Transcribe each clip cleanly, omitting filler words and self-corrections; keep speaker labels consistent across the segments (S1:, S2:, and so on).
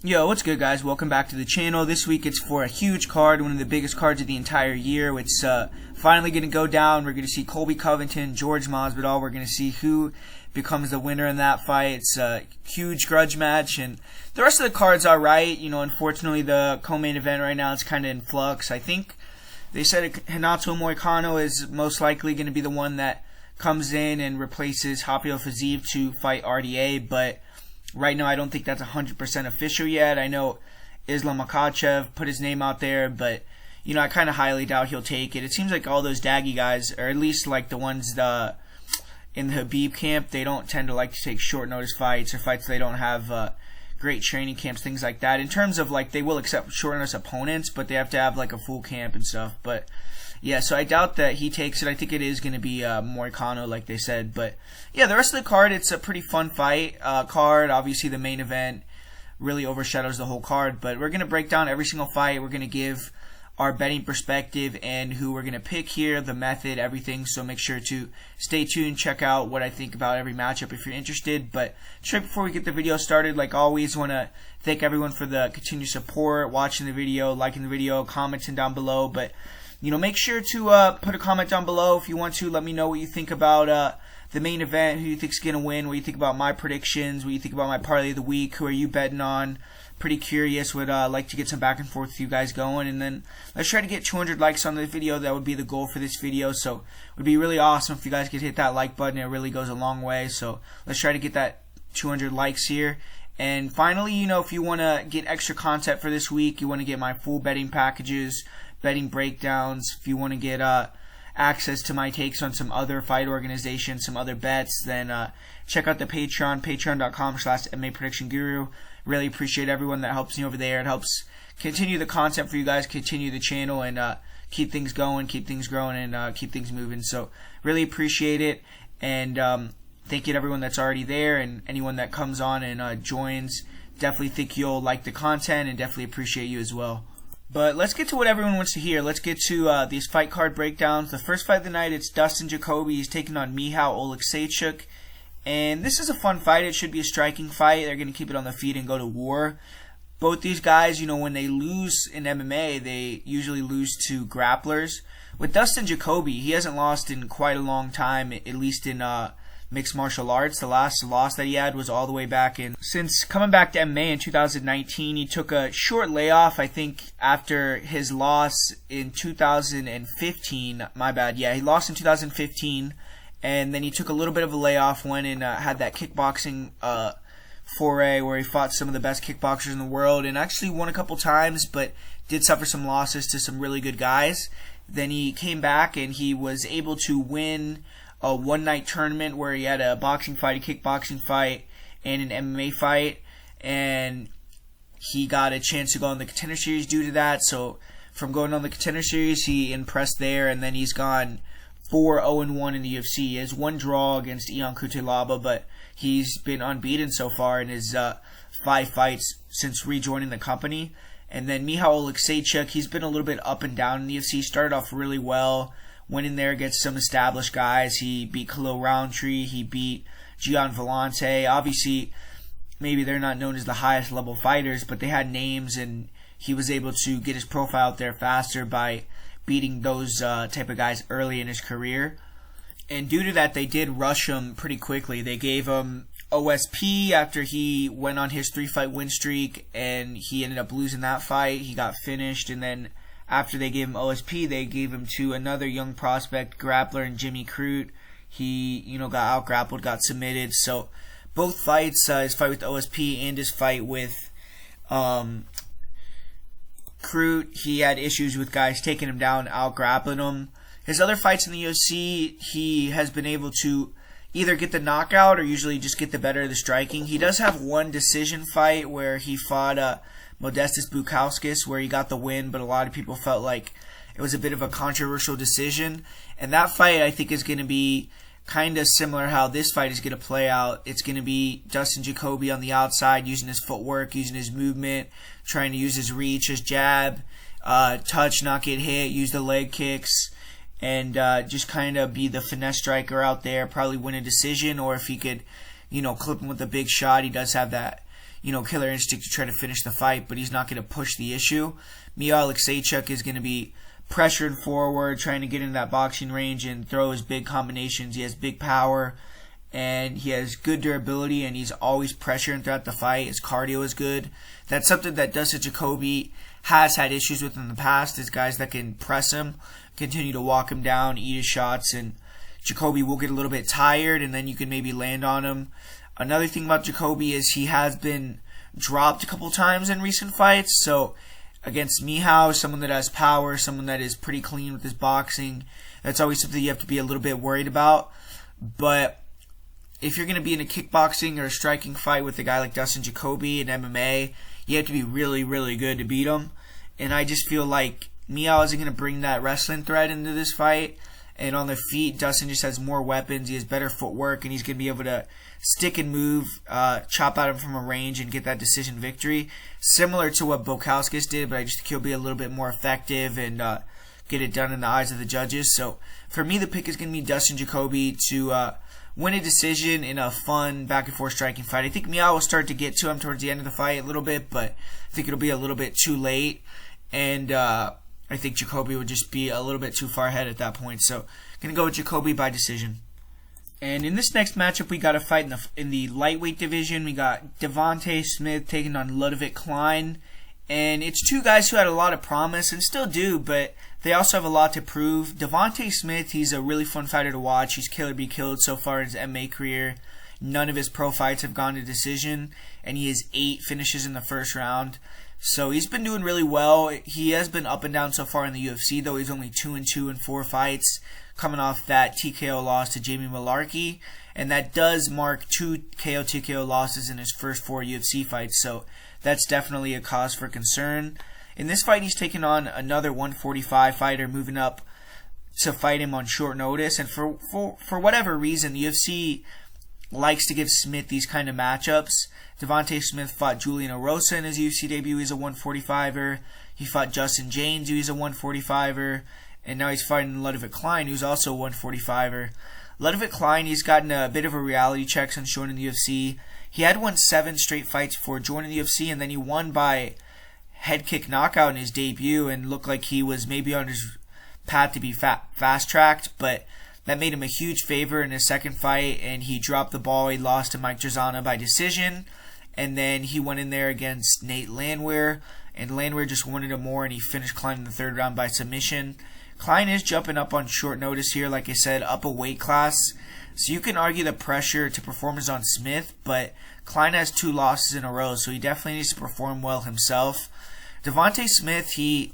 S1: Yo, what's good, guys? Welcome back to the channel. This week it's for a huge card, one of the biggest cards of the entire year. It's finally going to go down. We're going to see Colby Covington, Jorge Masvidal. We're going to see who becomes the winner in that fight. It's a huge grudge match, and the rest of the cards are right. You know, unfortunately, the co-main event right now is kind of in flux. I think they said Renato Moicano is most likely going to be the one that comes in and replaces Rafael Fiziev to fight RDA, but right now I don't think that's 100% official yet. I know Islam Makhachev put his name out there, but you know, I kind of highly doubt he'll take it. It seems like all those Daggy guys, or at least like the ones in the Habib camp, they don't tend to like to take short notice fights or fights they don't have great training camps, things like that. In terms of like, they will accept short notice opponents, but they have to have like a full camp and stuff. But yeah, so I doubt that he takes it. I think it is going to be Moicano, like they said. But yeah, the rest of the card, it's a pretty fun fight card. Obviously, the main event really overshadows the whole card. But we're going to break down every single fight. We're going to give our betting perspective and who we're going to pick here, the method, everything. So make sure to stay tuned, check out what I think about every matchup if you're interested. But straight before we get the video started, like always, want to thank everyone for the continued support, watching the video, liking the video, commenting down below. But you know, make sure to put a comment down below if you want to. Let me know what you think about the main event, who you think's going to win, what you think about my predictions, what you think about my parlay of the week, who are you betting on. Pretty curious, would like to get some back and forth with you guys going. And then let's try to get 200 likes on the video. That would be the goal for this video. So it would be really awesome if you guys could hit that like button. It really goes a long way. So let's try to get that 200 likes here. And finally, you know, if you want to get extra content for this week, you want to get my full betting packages, betting breakdowns, if you want to get access to my takes on some other fight organizations, some other bets, then check out the Patreon, patreon.com/MMAPredictionGuru. Really appreciate everyone that helps me over there. It helps continue the content for you guys, continue the channel, and keep things going, keep things growing, and keep things moving. So really appreciate it, and thank you to everyone that's already there, and anyone that comes on and joins. Definitely think you'll like the content, and definitely appreciate you as well. But let's get to what everyone wants to hear. Let's get to these fight card breakdowns. The first fight of the night, it's Dustin Jacoby. He's taking on Michał Oleksiejczuk. And this is a fun fight. It should be a striking fight. They're going to keep it on the feet and go to war. Both these guys, you know, when they lose in MMA, they usually lose to grapplers. With Dustin Jacoby, he hasn't lost in quite a long time, at least in mixed martial arts. The last loss that he had was all the way back since coming back to MMA in 2019. He took a short layoff, I think, after his loss in 2015. My bad. Yeah, he lost in 2015, and then he took a little bit of a layoff, went and had that kickboxing foray where he fought some of the best kickboxers in the world and actually won a couple times, but did suffer some losses to some really good guys. Then he came back and he was able to win a one-night tournament where he had a boxing fight, a kickboxing fight, and an MMA fight, and he got a chance to go on the Contender Series due to that. So from going on the Contender Series, he impressed there, and then he's gone 4-0-1 in the UFC. He has one draw against Ion Cutelaba, but he's been unbeaten so far in his 5 fights since rejoining the company. And then Michał Oleksiejczuk, he's been a little bit up and down in the UFC. Started off really well, went in there against some established guys. He beat Khalil Roundtree. He beat Gian Vellante. Obviously, maybe they're not known as the highest level fighters, but they had names, and he was able to get his profile out there faster by beating those type of guys early in his career. And due to that, they did rush him pretty quickly. They gave him OSP after he went on his 3-fight win streak, and he ended up losing that fight. He got finished, and then after they gave him OSP, they gave him to another young prospect, grappler, and Jimmy Crute. He, you know, got out-grappled, got submitted. So both fights, his fight with OSP and his fight with Crute, he had issues with guys taking him down, out-grappling him. His other fights in the UFC, he has been able to either get the knockout or usually just get the better of the striking. He does have one decision fight where he fought Modestas Bukauskas, where he got the win, but a lot of people felt like it was a bit of a controversial decision. And that fight, I think, is going to be kind of similar how this fight is going to play out. It's going to be Dustin Jacoby on the outside, using his footwork, using his movement, trying to use his reach, his jab, touch, not get hit, use the leg kicks, and just kind of be the finesse striker out there, probably win a decision, or if he could, you know, clip him with a big shot. He does have that, killer instinct to try to finish the fight, but he's not going to push the issue. Michał Aleksiejczuk is going to be pressured forward, trying to get into that boxing range and throw his big combinations. He has big power, and he has good durability, and he's always pressuring throughout the fight. His cardio is good. That's something that Dos Anjos has had issues with in the past, is guys that can press him, continue to walk him down, eat his shots, and Jacoby will get a little bit tired, and then you can maybe land on him. Another thing about Jacoby is he has been dropped a couple times in recent fights, so against Michał, someone that has power, someone that is pretty clean with his boxing, that's always something you have to be a little bit worried about. But if you're going to be in a kickboxing or a striking fight with a guy like Dos Anjos in MMA, you have to be really, really good to beat him. And I just feel like Michał isn't going to bring that wrestling threat into this fight. And on the feet, Dustin just has more weapons. He has better footwork, and he's going to be able to stick and move, chop at him from a range, and get that decision victory. Similar to what Bukauskas did, but I just think he'll be a little bit more effective and get it done in the eyes of the judges. So for me, the pick is going to be Dos Anjos to win a decision in a fun back-and-forth striking fight. I think Michał will start to get to him towards the end of the fight a little bit, but I think it'll be a little bit too late. And I think Jacoby would just be a little bit too far ahead at that point. So, going to go with Jacoby by decision. And in this next matchup, we got a fight in the lightweight division. We got Devontae Smith taking on Ludovit Klein. And it's two guys who had a lot of promise and still do, but they also have a lot to prove. Devontae Smith, he's a really fun fighter to watch. He's kill or be killed so far in his MMA career. None of his pro fights have gone to decision, and he has 8 finishes in the first round. So he's been doing really well. He has been up and down so far in the UFC, though. He's only 2-2 in 4 fights, coming off that TKO loss to Jamie Mullarkey, and that does mark 2 TKO losses in his first 4 UFC fights. So that's definitely a cause for concern. In this fight, he's taking on another 145 fighter, moving up to fight him on short notice. And for whatever reason, the UFC likes to give Smith these kind of matchups. Devontae Smith fought Julian Erosa in his UFC debut. He's a 145er. He fought Justin James, who's a 145er. And now he's fighting Ludovit Klein, who's also a 145er. Ludovit Klein, he's gotten a bit of a reality check since joining the UFC. He had won 7 straight fights before joining the UFC, and then he won by head kick knockout in his debut and looked like he was maybe on his path to be fast-tracked, but that made him a huge favor in his second fight, and he dropped the ball. He lost to Mike Trizano by decision, and then he went in there against Nate Landwehr, and Landwehr just wanted him more, and he finished Klein in the 3rd round by submission. Klein is jumping up on short notice here, like I said, up a weight class, so you can argue the pressure to perform is on Smith, but Klein has 2 losses in a row, so he definitely needs to perform well himself. Devontae Smith, he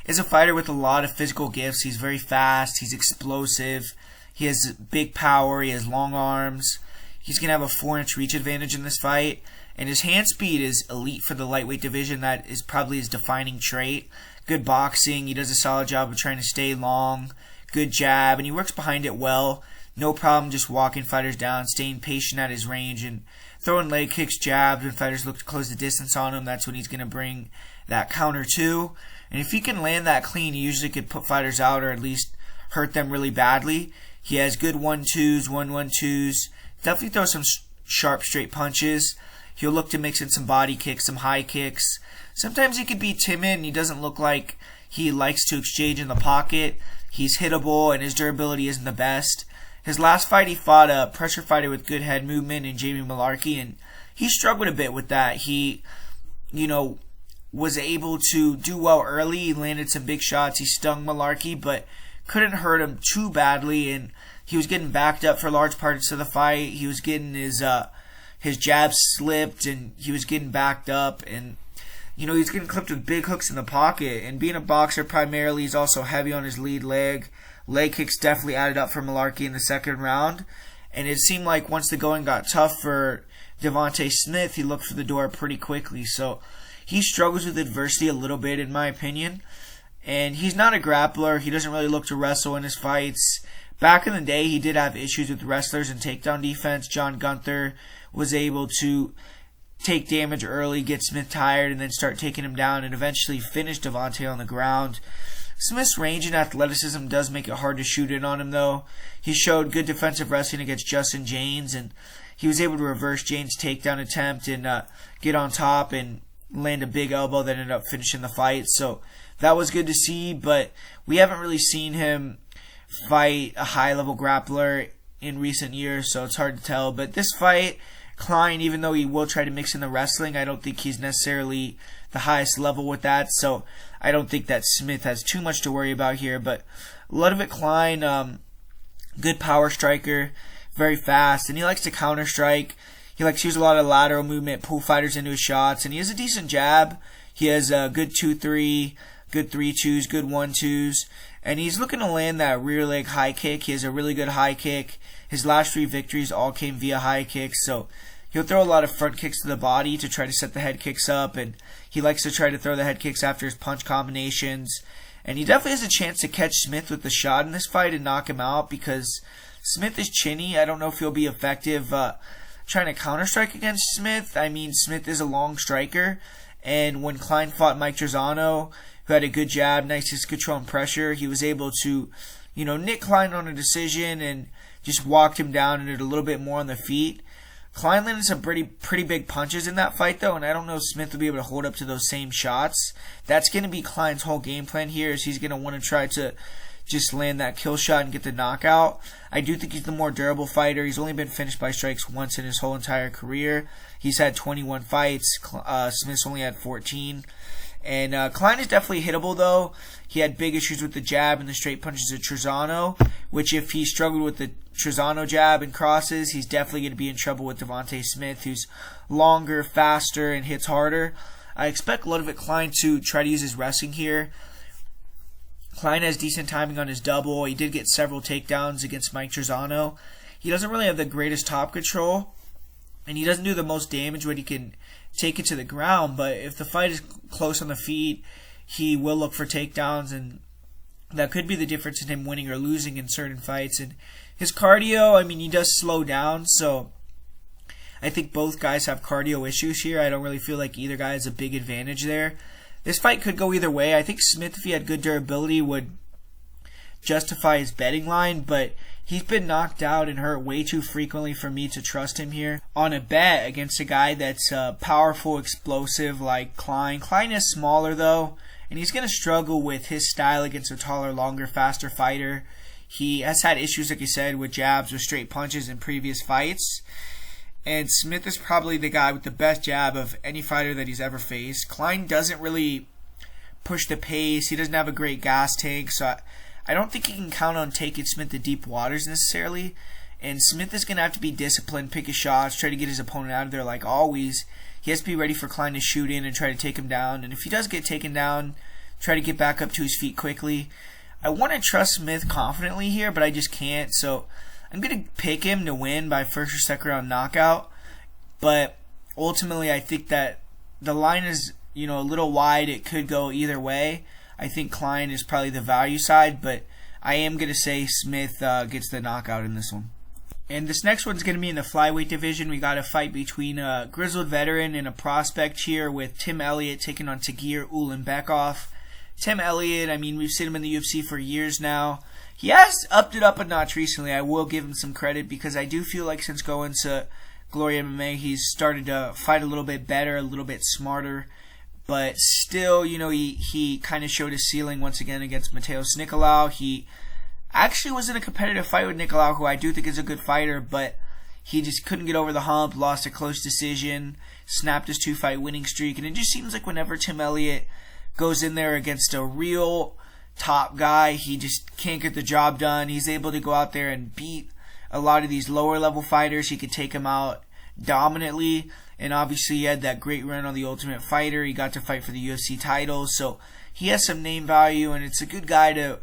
S1: is a fighter with a lot of physical gifts. He's very fast. He's explosive. He has big power. He has long arms. He's going to have a 4-inch reach advantage in this fight. And his hand speed is elite for the lightweight division. That is probably his defining trait. Good boxing. He does a solid job of trying to stay long. Good jab. And he works behind it well. No problem just walking fighters down, staying patient at his range, and throwing leg kicks, jabs. When fighters look to close the distance on him, that's when he's going to bring that counter too. And if he can land that clean, he usually could put fighters out or at least hurt them really badly. He has good 1-2s, 1-1-2s. Definitely throws some sharp, straight punches. He'll look to mix in some body kicks, some high kicks. Sometimes he could be timid and he doesn't look like he likes to exchange in the pocket. He's hittable and his durability isn't the best. His last fight, he fought a pressure fighter with good head movement in Jamie Mullarkey, and he struggled a bit with that. He, was able to do well early. He landed some big shots. He stung Mullarkey, but couldn't hurt him too badly, and he was getting backed up for large parts of the fight. He was getting his jabs slipped, and he was getting backed up, and he was getting clipped with big hooks in the pocket. And being a boxer primarily, he's also heavy on his lead leg. Leg kicks definitely added up for Mullarkey in the 2nd round, and it seemed like once the going got tough for Devontae Smith, he looked for the door pretty quickly. So he struggles with adversity a little bit, in my opinion. And he's not a grappler. He doesn't really look to wrestle in his fights. Back in the day, he did have issues with wrestlers and takedown defense. John Gunther was able to take damage early, get Smith tired, and then start taking him down and eventually finish Devontae on the ground. Smith's range and athleticism does make it hard to shoot in on him, though. He showed good defensive wrestling against Justin James, and he was able to reverse Jane's takedown attempt and get on top and land a big elbow that ended up finishing the fight. So that was good to see, but we haven't really seen him fight a high-level grappler in recent years, so it's hard to tell. But this fight, Klein, even though he will try to mix in the wrestling, I don't think he's necessarily the highest level with that, so I don't think that Smith has too much to worry about here. But Ludovit Klein, good power striker, very fast, and he likes to counter strike. He likes to use a lot of lateral movement, pull fighters into his shots, and he has a decent jab. He has a good 2-3, good 3-2s, good 1-2s, and he's looking to land that rear leg high kick. He has a really good high kick. His last 3 victories all came via high kicks, so he'll throw a lot of front kicks to the body to try to set the head kicks up, and he likes to try to throw the head kicks after his punch combinations. And he definitely has a chance to catch Smith with the shot in this fight and knock him out, because Smith is chinny. I don't know if he'll be effective trying to counter-strike against Smith. I mean, Smith is a long striker, and when Klein fought Mike Trizano, who had a good jab, nice control and pressure, he was able to, nick Klein on a decision and just walked him down and did a little bit more on the feet. Klein landed some pretty big punches in that fight, though, and I don't know if Smith will be able to hold up to those same shots. That's going to be Klein's whole game plan here, is he's going to want to try to just land that kill shot and get the knockout. I do think he's the more durable fighter. He's only been finished by strikes once in his whole entire career. He's had 21 fights. Smith's only had 14. And Klein is definitely hittable, though. He had big issues with the jab and the straight punches of Trizano, which if he struggled with the Trizano jab and crosses, he's definitely going to be in trouble with Devontae Smith, who's longer, faster, and hits harder. I expect Ludovit Klein to try to use his wrestling here. Klein has decent timing on his double. He did get several takedowns against Mike Trizano. He doesn't really have the greatest top control, and he doesn't do the most damage when he can take it to the ground, but if the fight is close on the feet, he will look for takedowns, and that could be the difference in him winning or losing in certain fights. And his cardio, I mean, he does slow down, so I think both guys have cardio issues here. I don't really feel like either guy has a big advantage there. This fight could go either way. I think Smith, if he had good durability, would justify his betting line, but he's been knocked out and hurt way too frequently for me to trust him here on a bet against a guy that's powerful, explosive like Klein. Klein is smaller, though, and he's going to struggle with his style against a taller, longer, faster fighter. He has had issues, like you said, with jabs or straight punches in previous fights. And Smith is probably the guy with the best jab of any fighter that he's ever faced. Klein doesn't really push the pace. He doesn't have a great gas tank, so I don't think he can count on taking Smith to deep waters necessarily. And Smith is going to have to be disciplined, pick his shots, try to get his opponent out of there like always. He has to be ready for Klein to shoot in and try to take him down. And if he does get taken down, try to get back up to his feet quickly. I want to trust Smith confidently here, but I just can't. So I'm going to pick him to win by first or second round knockout. But ultimately, I think that the line is, a little wide. It could go either way. I think Klein is probably the value side, but I am going to say Smith gets the knockout in this one. And this next one's going to be in the flyweight division. We got a fight between a grizzled veteran and a prospect here with Tim Elliott taking on Tagir Ulanbekov. Tim Elliott, I mean, we've seen him in the UFC for years now. He has upped it up a notch recently. I will give him some credit because I do feel like since going to Glory MMA, he's started to fight a little bit better, a little bit smarter. But still, he kind of showed his ceiling once again against Mateus Nicolau. He actually was in a competitive fight with Nicolau, who I do think is a good fighter, but he just couldn't get over the hump, lost a close decision, snapped his 2-fight winning streak. And it just seems like whenever Tim Elliott goes in there against a real top guy, he just can't get the job done. He's able to go out there and beat a lot of these lower level fighters. He could take them out dominantly. And obviously he had that great run on The Ultimate Fighter. He got to fight for the UFC title. So he has some name value, and it's a good guy to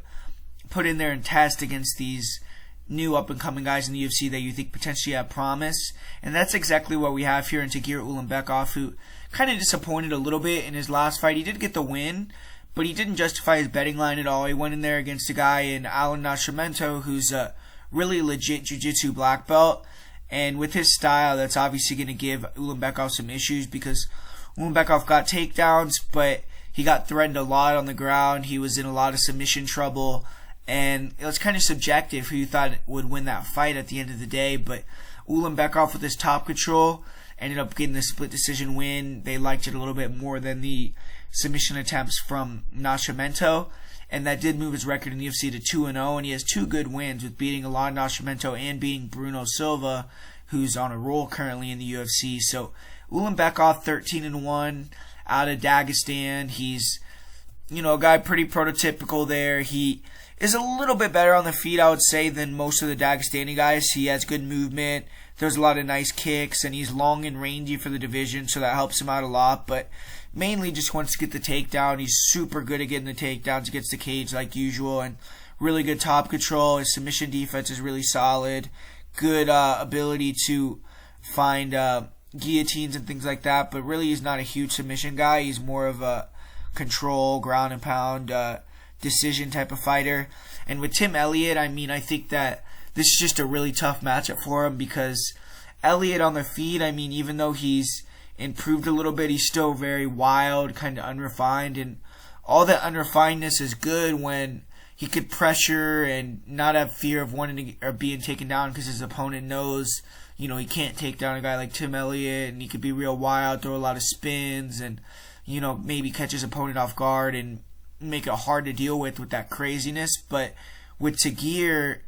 S1: put in there and test against these new up-and-coming guys in the UFC that you think potentially have promise. And that's exactly what we have here in Tagir Ulanbekov, who kind of disappointed a little bit in his last fight. He did get the win, but he didn't justify his betting line at all. He went in there against a guy in Alan Nascimento, who's a really legit jiu-jitsu black belt. And with his style, that's obviously going to give Ulanbekov some issues because Ulanbekov got takedowns, but he got threatened a lot on the ground. He was in a lot of submission trouble, and it was kind of subjective who you thought would win that fight at the end of the day. But Beckoff with his top control ended up getting the split decision win. They liked it a little bit more than the submission attempts from Nascimento, and that did move his record in the UFC to 2-0, and he has 2 good wins with beating Jalin Nascimento and beating Bruno Silva, who's on a roll currently in the UFC. So Beckoff 13-1 out of Dagestan. He's, a guy pretty prototypical there. He is a little bit better on the feet, I would say, than most of the Dagestani guys. He has good movement. There's a lot of nice kicks, and he's long and rangy for the division, so that helps him out a lot. But mainly just wants to get the takedown. He's super good at getting the takedowns against the cage like usual, and really good top control. His submission defense is really solid. Good ability to find guillotines and things like that, but really he's not a huge submission guy. He's more of a control, ground and pound, decision type of fighter. And with Tim Elliott, I think that this is just a really tough matchup for him, because Elliott on the feet, even though he's improved a little bit, he's still very wild, kind of unrefined, and all that unrefinedness is good when he could pressure and not have fear of wanting to or being taken down, because his opponent knows, he can't take down a guy like Tim Elliott, and he could be real wild, throw a lot of spins, and maybe catch his opponent off guard and make it hard to deal with that craziness. But with Tagir,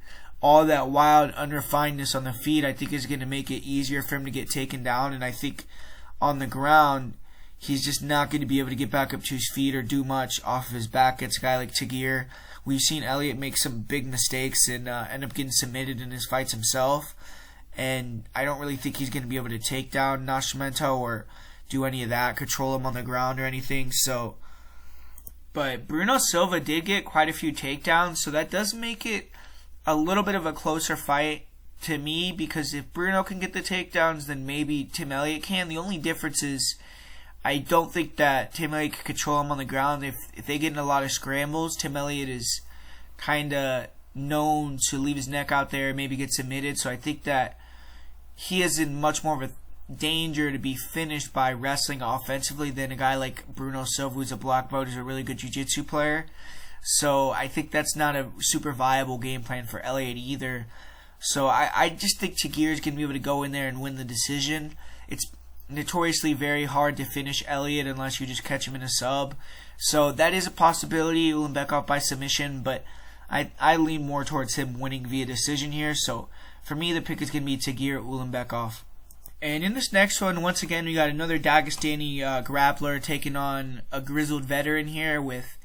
S1: all that wild unrefinedness on the feet, I think is going to make it easier for him to get taken down. And I think on the ground, he's just not going to be able to get back up to his feet or do much off of his back against a guy like Tagir. We've seen Elliott make some big mistakes and end up getting submitted in his fights himself. And I don't really think he's going to be able to take down Nascimento or do any of that, control him on the ground or anything. But Bruno Silva did get quite a few takedowns, so that does make it a little bit of a closer fight to me, because if Bruno can get the takedowns, then maybe Tim Elliott can. The only difference is I don't think that Tim Elliott can control him on the ground. If they get in a lot of scrambles, Tim Elliott is kind of known to leave his neck out there and maybe get submitted. So I think that he is in much more of a danger to be finished by wrestling offensively than a guy like Bruno Silva, who's a black belt, who's a really good jiu-jitsu player. So I think that's not a super viable game plan for Elliott either. So I just think Tagir is going to be able to go in there and win the decision. It's notoriously very hard to finish Elliott unless you just catch him in a sub. So that is a possibility, Beckoff by submission, but I lean more towards him winning via decision here. So for me, the pick is going to be Tagir Beckoff. And in this next one, once again, we got another Dagestani grappler taking on a grizzled veteran here with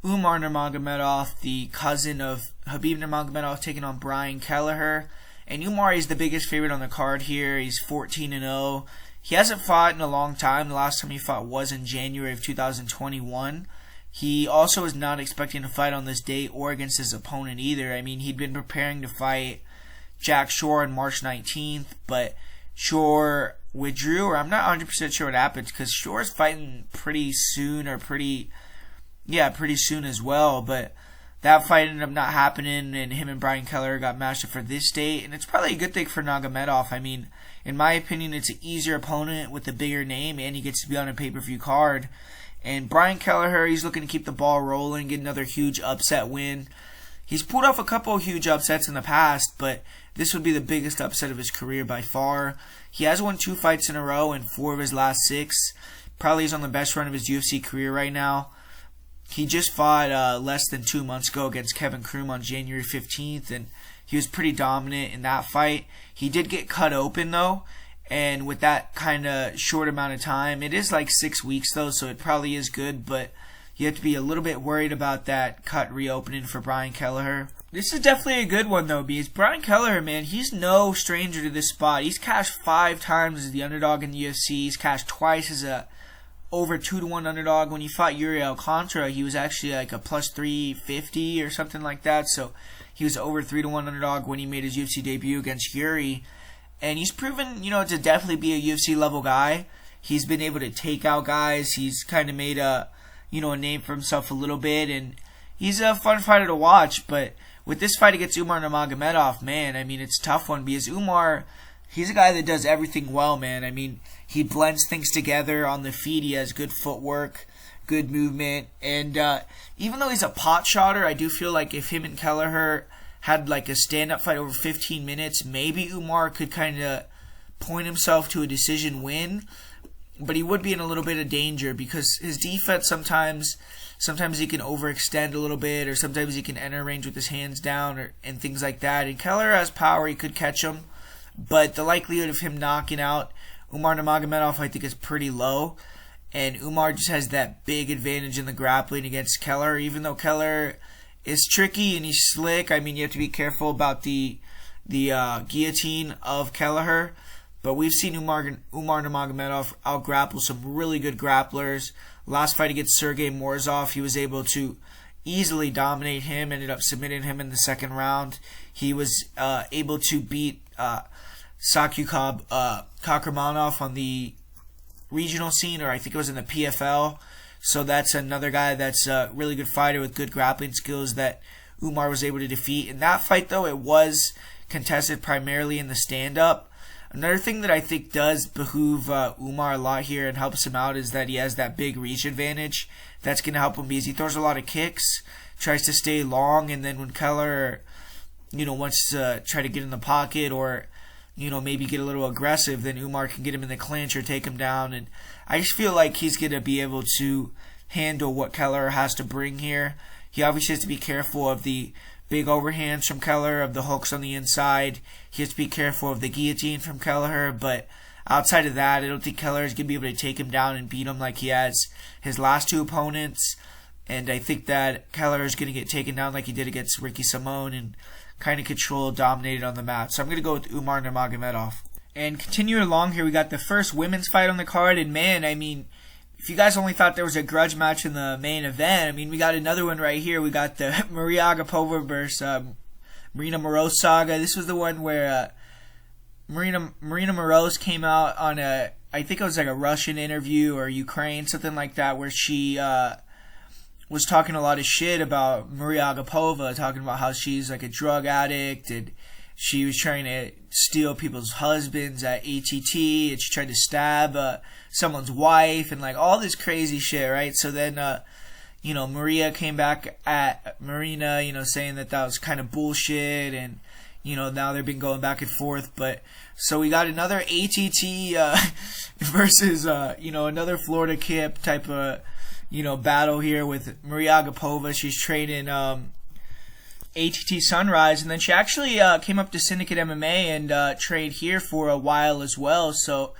S1: Umar Nurmagomedov, the cousin of Khabib Nurmagomedov, taking on Brian Kelleher. And Umar is the biggest favorite on the card here. He's 14-0. He hasn't fought in a long time. The last time he fought was in January of 2021. He also is not expecting to fight on this date or against his opponent either. He'd been preparing to fight Jack Shore on March 19th, but Shore withdrew, or I'm not 100% sure what happened, because Shore's fighting pretty soon as well, but that fight ended up not happening, and him and Brian Kelleher got matched up for this date, and it's probably a good thing for Nurmagomedov. In my opinion, it's an easier opponent with a bigger name, and he gets to be on a pay-per-view card. And Brian Kelleher, he's looking to keep the ball rolling, get another huge upset win. He's pulled off a couple of huge upsets in the past, but this would be the biggest upset of his career by far. He has won 2 fights in a row in 4 of his last 6. Probably is on the best run of his UFC career right now. He just fought less than 2 months ago against Kevin Kroom on January 15th, and he was pretty dominant in that fight. He did get cut open, though, and with that kind of short amount of time, it is like 6 weeks, though, so it probably is good, but you have to be a little bit worried about that cut reopening for Brian Kelleher. This is definitely a good one, though, because Brian Kelleher, man, he's no stranger to this spot. He's cashed 5 times as the underdog in the UFC. He's cashed twice as a over 2-1 underdog. When he fought Yuri Alcantara, he was actually like a plus 350 or something like that. So he was over 3-1 underdog when he made his UFC debut against Yuri. And he's proven, to definitely be a UFC level guy. He's been able to take out guys. He's kind of made a name for himself a little bit, and he's a fun fighter to watch. But with this fight against Umar Nurmagomedov, man, it's a tough one, because Umar, he's a guy that does everything well, man. He blends things together on the feet. He has good footwork, good movement, and even though he's a pot shotter, I do feel like if him and Kelleher had like a stand-up fight over 15 minutes, maybe Umar could kind of point himself to a decision win. But he would be in a little bit of danger because his defense sometimes he can overextend a little bit, or sometimes he can enter range with his hands down and things like that. And Kelleher has power, he could catch him, but the likelihood of him knocking out Umar Nurmagomedov, I think, is pretty low. And Umar just has that big advantage in the grappling against Kelleher, even though Kelleher is tricky and he's slick. I mean, you have to be careful about the guillotine of Kelleher. But we've seen Umar Nurmagomedov out-grapple some really good grapplers. Last fight against Sergei Morozov, he was able to easily dominate him, ended up submitting him in the second round. He was able to beat Sakyukab Kakramanov on the regional scene, or I think it was in the PFL. So that's another guy that's a really good fighter with good grappling skills that Umar was able to defeat. In that fight, though, it was contested primarily in the stand-up. Another thing that I think does behoove Umar a lot here and helps him out is that he has that big reach advantage. That's going to help him because he throws a lot of kicks, tries to stay long, and then when Kelleher, wants to try to get in the pocket or, maybe get a little aggressive, then Umar can get him in the clinch or take him down. And I just feel like he's going to be able to handle what Kelleher has to bring here. He obviously has to be careful of the big overhands from Kelleher, of the hooks on the inside. He has to be careful of the guillotine from Kelleher, but outside of that, I don't think Kelleher is going to be able to take him down and beat him like he has his last two opponents. And I think that Kelleher is going to get taken down like he did against Ricky Simon and kind of control, dominated on the mat. So I'm going to go with Umar Nurmagomedov. And continuing along here, we got the first women's fight on the card. And man, I mean, if you guys only thought there was a grudge match in the main event, I mean, we got another one right here. We got the Mariya Agapova versus Maryna Moroz saga. This was the one where Maryna Moroz came out on I think it was like a Russian interview or Ukraine, something like that, where she was talking a lot of shit about Mariya Agapova, talking about how she's like a drug addict and she was trying to steal people's husbands at ATT, and she tried to stab someone's wife, and like all this crazy shit, right? So then, Mariya came back at Marina, saying that was kind of bullshit, and now they've been going back and forth. But so we got another ATT versus another Florida Kip type of battle here with Mariya Agapova. She's training ATT Sunrise, and then she actually came up to Syndicate MMA and trained here for a while as well. So,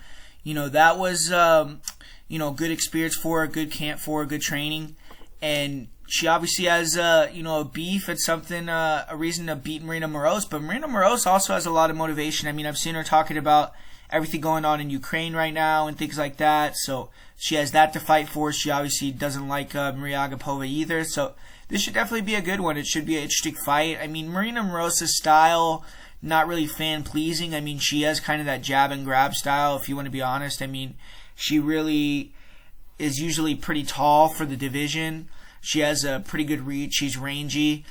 S1: that was good experience for her, good camp for her, good training, and she obviously has a beef and something, a reason to beat Maryna Moroz. But Maryna Moroz also has a lot of motivation. I mean, I've seen her talking about everything going on in Ukraine right now and things like that. So she has that to fight for. She obviously doesn't like Mariya Agapova either. So this should definitely be a good one. It should be an interesting fight. I mean, Maryna Moroz's style, not really fan-pleasing. I mean, she has kind of that jab and grab style, if you want to be honest. I mean, she really is usually pretty tall for the division. She has a pretty good reach. She's rangy.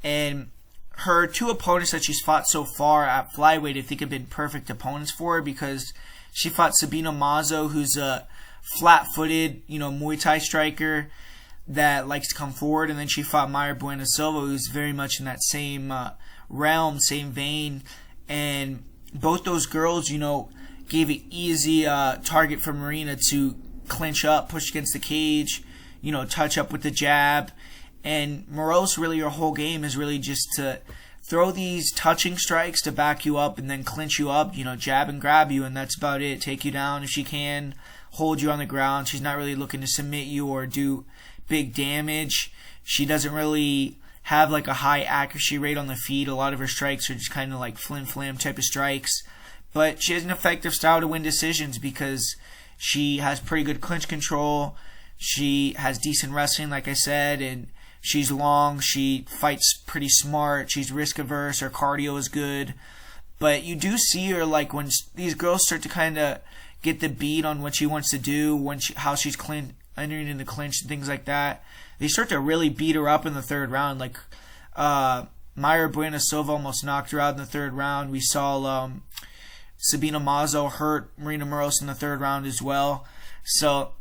S1: And her two opponents that she's fought so far at flyweight, I think, have been perfect opponents for her, because she fought Sabina Mazo, who's a flat-footed, Muay Thai striker that likes to come forward, and then she fought Mayra Bueno Silva, who's very much in that same realm, same vein. And both those girls, gave an easy target for Marina to clinch up, push against the cage, touch up with the jab. And Moroz, really, her whole game is really just to throw these touching strikes to back you up and then clinch you up, jab and grab you, and that's about it. Take you down if she can, hold you on the ground. She's not really looking to submit you or do big damage. She doesn't really have like a high accuracy rate on the feet. A lot of her strikes are just kind of like flim-flam type of strikes. But she has an effective style to win decisions because she has pretty good clinch control. She has decent wrestling, like I said, and she's long. She fights pretty smart. She's risk averse. Her cardio is good. But you do see her, like, when these girls start to kind of get the beat on what she wants to do, how she's entering in the clinch and things like that, they start to really beat her up in the third round. Like, Mayra Bueno Silva almost knocked her out in the third round. We saw Sabina Mazo hurt Maryna Moroz in the third round as well. So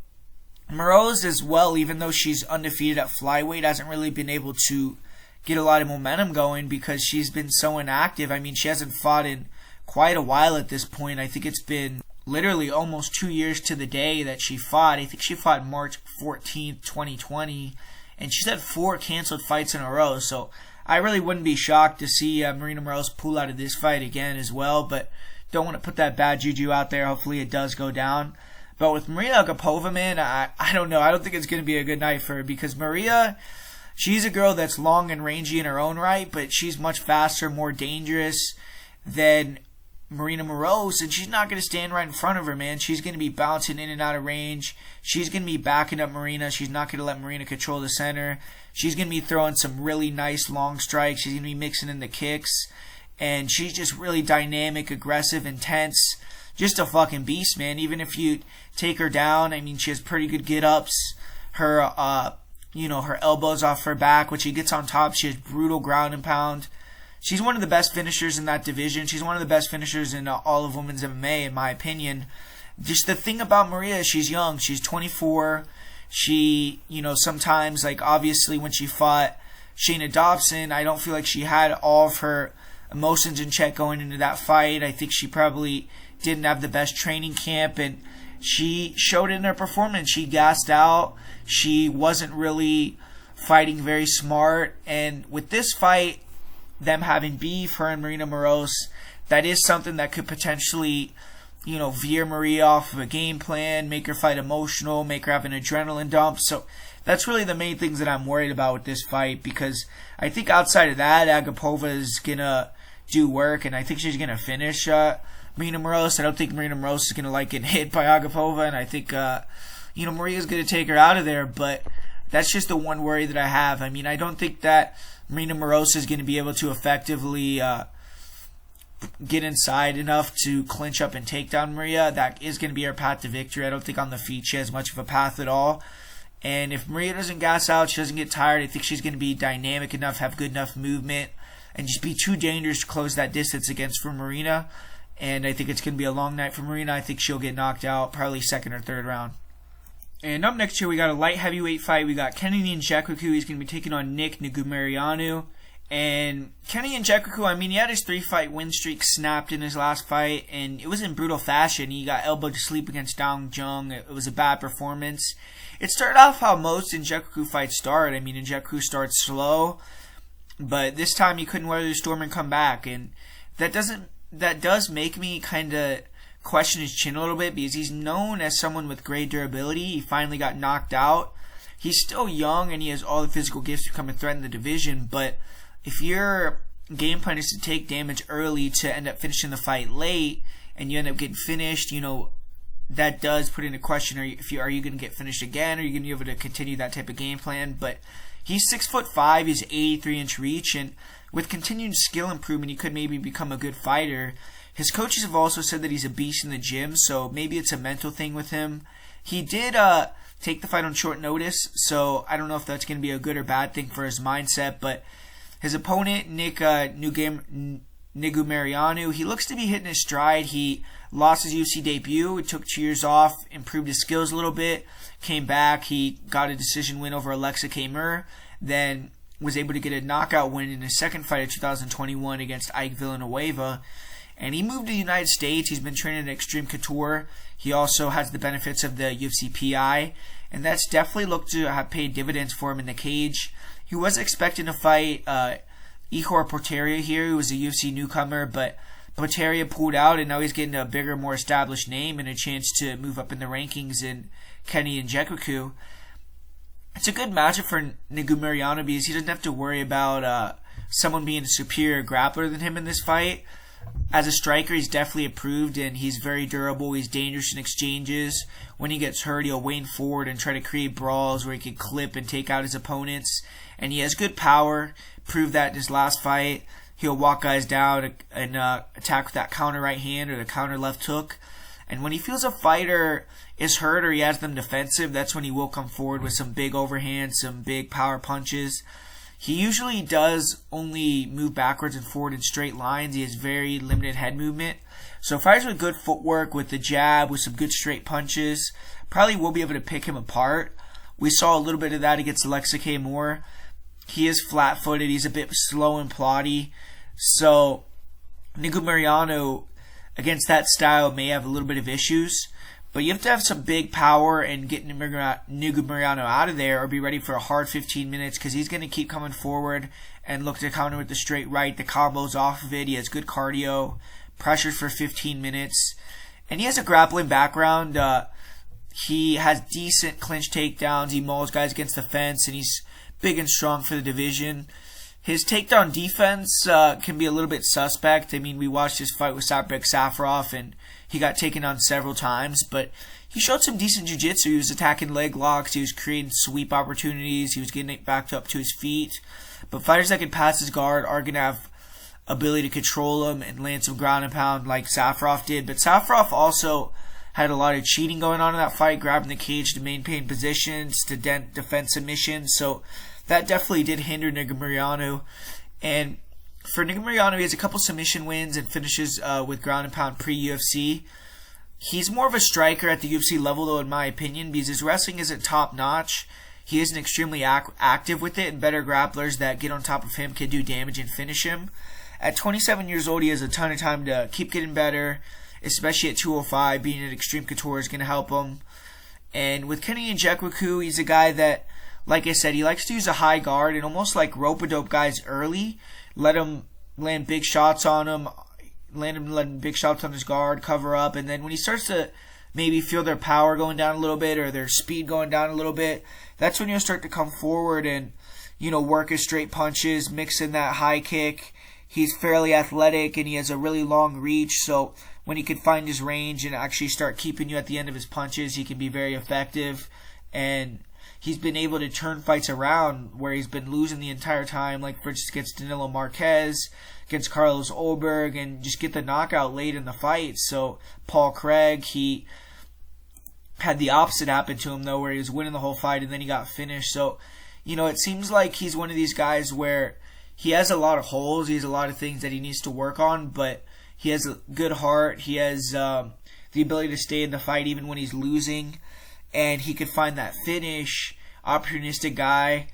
S1: Moroz as well, even though she's undefeated at flyweight, hasn't really been able to get a lot of momentum going because she's been so inactive. I mean, she hasn't fought in quite a while at this point. I think it's been literally almost 2 years to the day that she fought. I think she fought March 14th, 2020, and she's had 4 canceled fights in a row. So I really wouldn't be shocked to see Maryna Moroz pull out of this fight again as well, but don't want to put that bad juju out there. Hopefully it does go down. But with Mariya Agapova, man, I don't know. I don't think it's going to be a good night for her because Mariya, she's a girl that's long and rangy in her own right, but she's much faster, more dangerous than Maryna Moroz, and she's not going to stand right in front of her, man. She's going to be bouncing in and out of range. She's going to be backing up Maryna. She's not going to let Maryna control the center. She's going to be throwing some really nice long strikes. She's going to be mixing in the kicks, and she's just really dynamic, aggressive, intense. Just a fucking beast, man. Even if you take her down, I mean, she has pretty good get-ups. Her, her elbows off her back. When she gets on top, she has brutal ground and pound. She's one of the best finishers in that division. She's one of the best finishers in all of women's MMA, in my opinion. Just the thing about Mariya, she's young. She's 24. She, sometimes, like, obviously when she fought Shayna Dobson, I don't feel like she had all of her emotions in check going into that fight. I think she probably didn't have the best training camp, and she showed it in her performance. She gassed out. She wasn't really fighting very smart. And with this fight, them having beef, her and Maryna Moroz, that is something that could potentially, veer Mariya off of a game plan, make her fight emotional, make her have an adrenaline dump. So that's really the main things that I'm worried about with this fight, because I think outside of that, Agapova is going to do work, and I think she's going to finish Maryna Moroz. I don't think Maryna Moroz is going to get hit by Agapova, and I think Mariya's going to take her out of there, but that's just the one worry that I have. I mean, I don't think that Maryna Moroz is going to be able to effectively get inside enough to clinch up and take down Mariya. That is going to be her path to victory. I don't think on the feet she has much of a path at all. And if Mariya doesn't gas out, she doesn't get tired, I think she's going to be dynamic enough, have good enough movement, and just be too dangerous to close that distance against for Maryna. And I think it's going to be a long night for Maryna. I think she'll get knocked out, probably second or third round. And up next here, we got a light heavyweight fight. We got Kennedy Nzechukwu. He's going to be taking on Negumereanu. And Kennedy Nzechukwu, I mean, he had his 3-fight win streak snapped in his last fight, and it was in brutal fashion. He got elbowed to sleep against Dong Jung. It was a bad performance. It started off how most Nzechukwu fights start. I mean, Nzechukwu starts slow, but this time he couldn't weather the storm and come back. And that does make me kind of question his chin a little bit, because he's known as someone with great durability. He finally got knocked out. He's still young and he has all the physical gifts to come and threaten the division, but if your game plan is to take damage early to end up finishing the fight late and you end up getting finished, that does put into question, are you going to get finished again? Are you going to be able to continue that type of game plan? But he's 6'5", he's 83-inch reach, and with continued skill improvement, he could maybe become a good fighter. His coaches have also said that he's a beast in the gym, so maybe it's a mental thing with him. He did take the fight on short notice, so I don't know if that's going to be a good or bad thing for his mindset, but his opponent, Negumereanu, he looks to be hitting his stride. He lost his UFC debut. He took 2 years off, improved his skills a little bit, came back. He got a decision win over Alex Oliveira, then was able to get a knockout win in his second fight of 2021 against Ike Villanueva. And he moved to the United States. He's been training at Extreme Couture. He also has the benefits of the UFC PI, and that's definitely looked to have paid dividends for him in the cage. He was expecting to fight Ihor Potieria here, who was a UFC newcomer, but Potieria pulled out, and now he's getting a bigger, more established name and a chance to move up in the rankings in Kennedy Nzechukwu. It's a good matchup for Negumereanu because he doesn't have to worry about someone being a superior grappler than him in this fight. As a striker, he's definitely improved, and he's very durable. He's dangerous in exchanges. When he gets hurt, he'll wane forward and try to create brawls where he can clip and take out his opponents. And he has good power. Proved that in his last fight. He'll walk guys down and attack with that counter right hand or the counter left hook. And when he feels a fighter is hurt or he has them defensive, that's when he will come forward with some big overhands, some big power punches. He usually does only move backwards and forward in straight lines. He has very limited head movement. So fighters with good footwork, with the jab, with some good straight punches, probably will be able to pick him apart. We saw a little bit of that against Alexa K. Moore. he is flat-footed. He's a bit slow and ploddy. So Negumereanu, against that style, may have a little bit of issues. But you have to have some big power and get Negumereanu out of there, or be ready for a hard 15 minutes, because he's going to keep coming forward and look to counter with the straight right. The combos off of it. He has good cardio, pressures for 15 minutes. And he has a grappling background. He has decent clinch takedowns. He mauls guys against the fence, and he's big and strong for the division. His takedown defense can be a little bit suspect. I mean, we watched his fight with Sergei Spivac, and he got taken on several times, but he showed some decent jiu-jitsu. He was attacking leg locks. He was creating sweep opportunities. He was getting it back up to his feet. But fighters that can pass his guard are going to have ability to control him and land some ground and pound like Spivac did. But Spivac also had a lot of cheating going on in that fight, grabbing the cage to maintain positions, to defend submissions. So that definitely did hinder Negumereanu. And for Negumereanu, he has a couple submission wins and finishes with ground and pound pre-UFC. He's more of a striker at the UFC level, though, in my opinion, because his wrestling isn't top-notch. He isn't extremely active with it, and better grapplers that get on top of him can do damage and finish him. At 27 years old, he has a ton of time to keep getting better, especially at 205. Being an Extreme Couture is going to help him. And with Kennedy Nzechukwu, he's a guy that, like I said, he likes to use a high guard and almost like rope-a-dope guys early. Let him land big shots on him, land big shots on his guard, cover up, and then when he starts to maybe feel their power going down a little bit or their speed going down a little bit, that's when you'll start to come forward and, work his straight punches, mix in that high kick. He's fairly athletic and he has a really long reach, so when he can find his range and actually start keeping you at the end of his punches, he can be very effective. And he's been able to turn fights around where he's been losing the entire time, like for instance against Danilo Marquez, against Carlos Ulberg, and just get the knockout late in the fight. So Paul Craig, he had the opposite happen to him, though, where he was winning the whole fight and then he got finished. So, it seems like he's one of these guys where he has a lot of holes, he has a lot of things that he needs to work on, but he has a good heart, he has the ability to stay in the fight even when he's losing, and he could find that finish, opportunistic guy.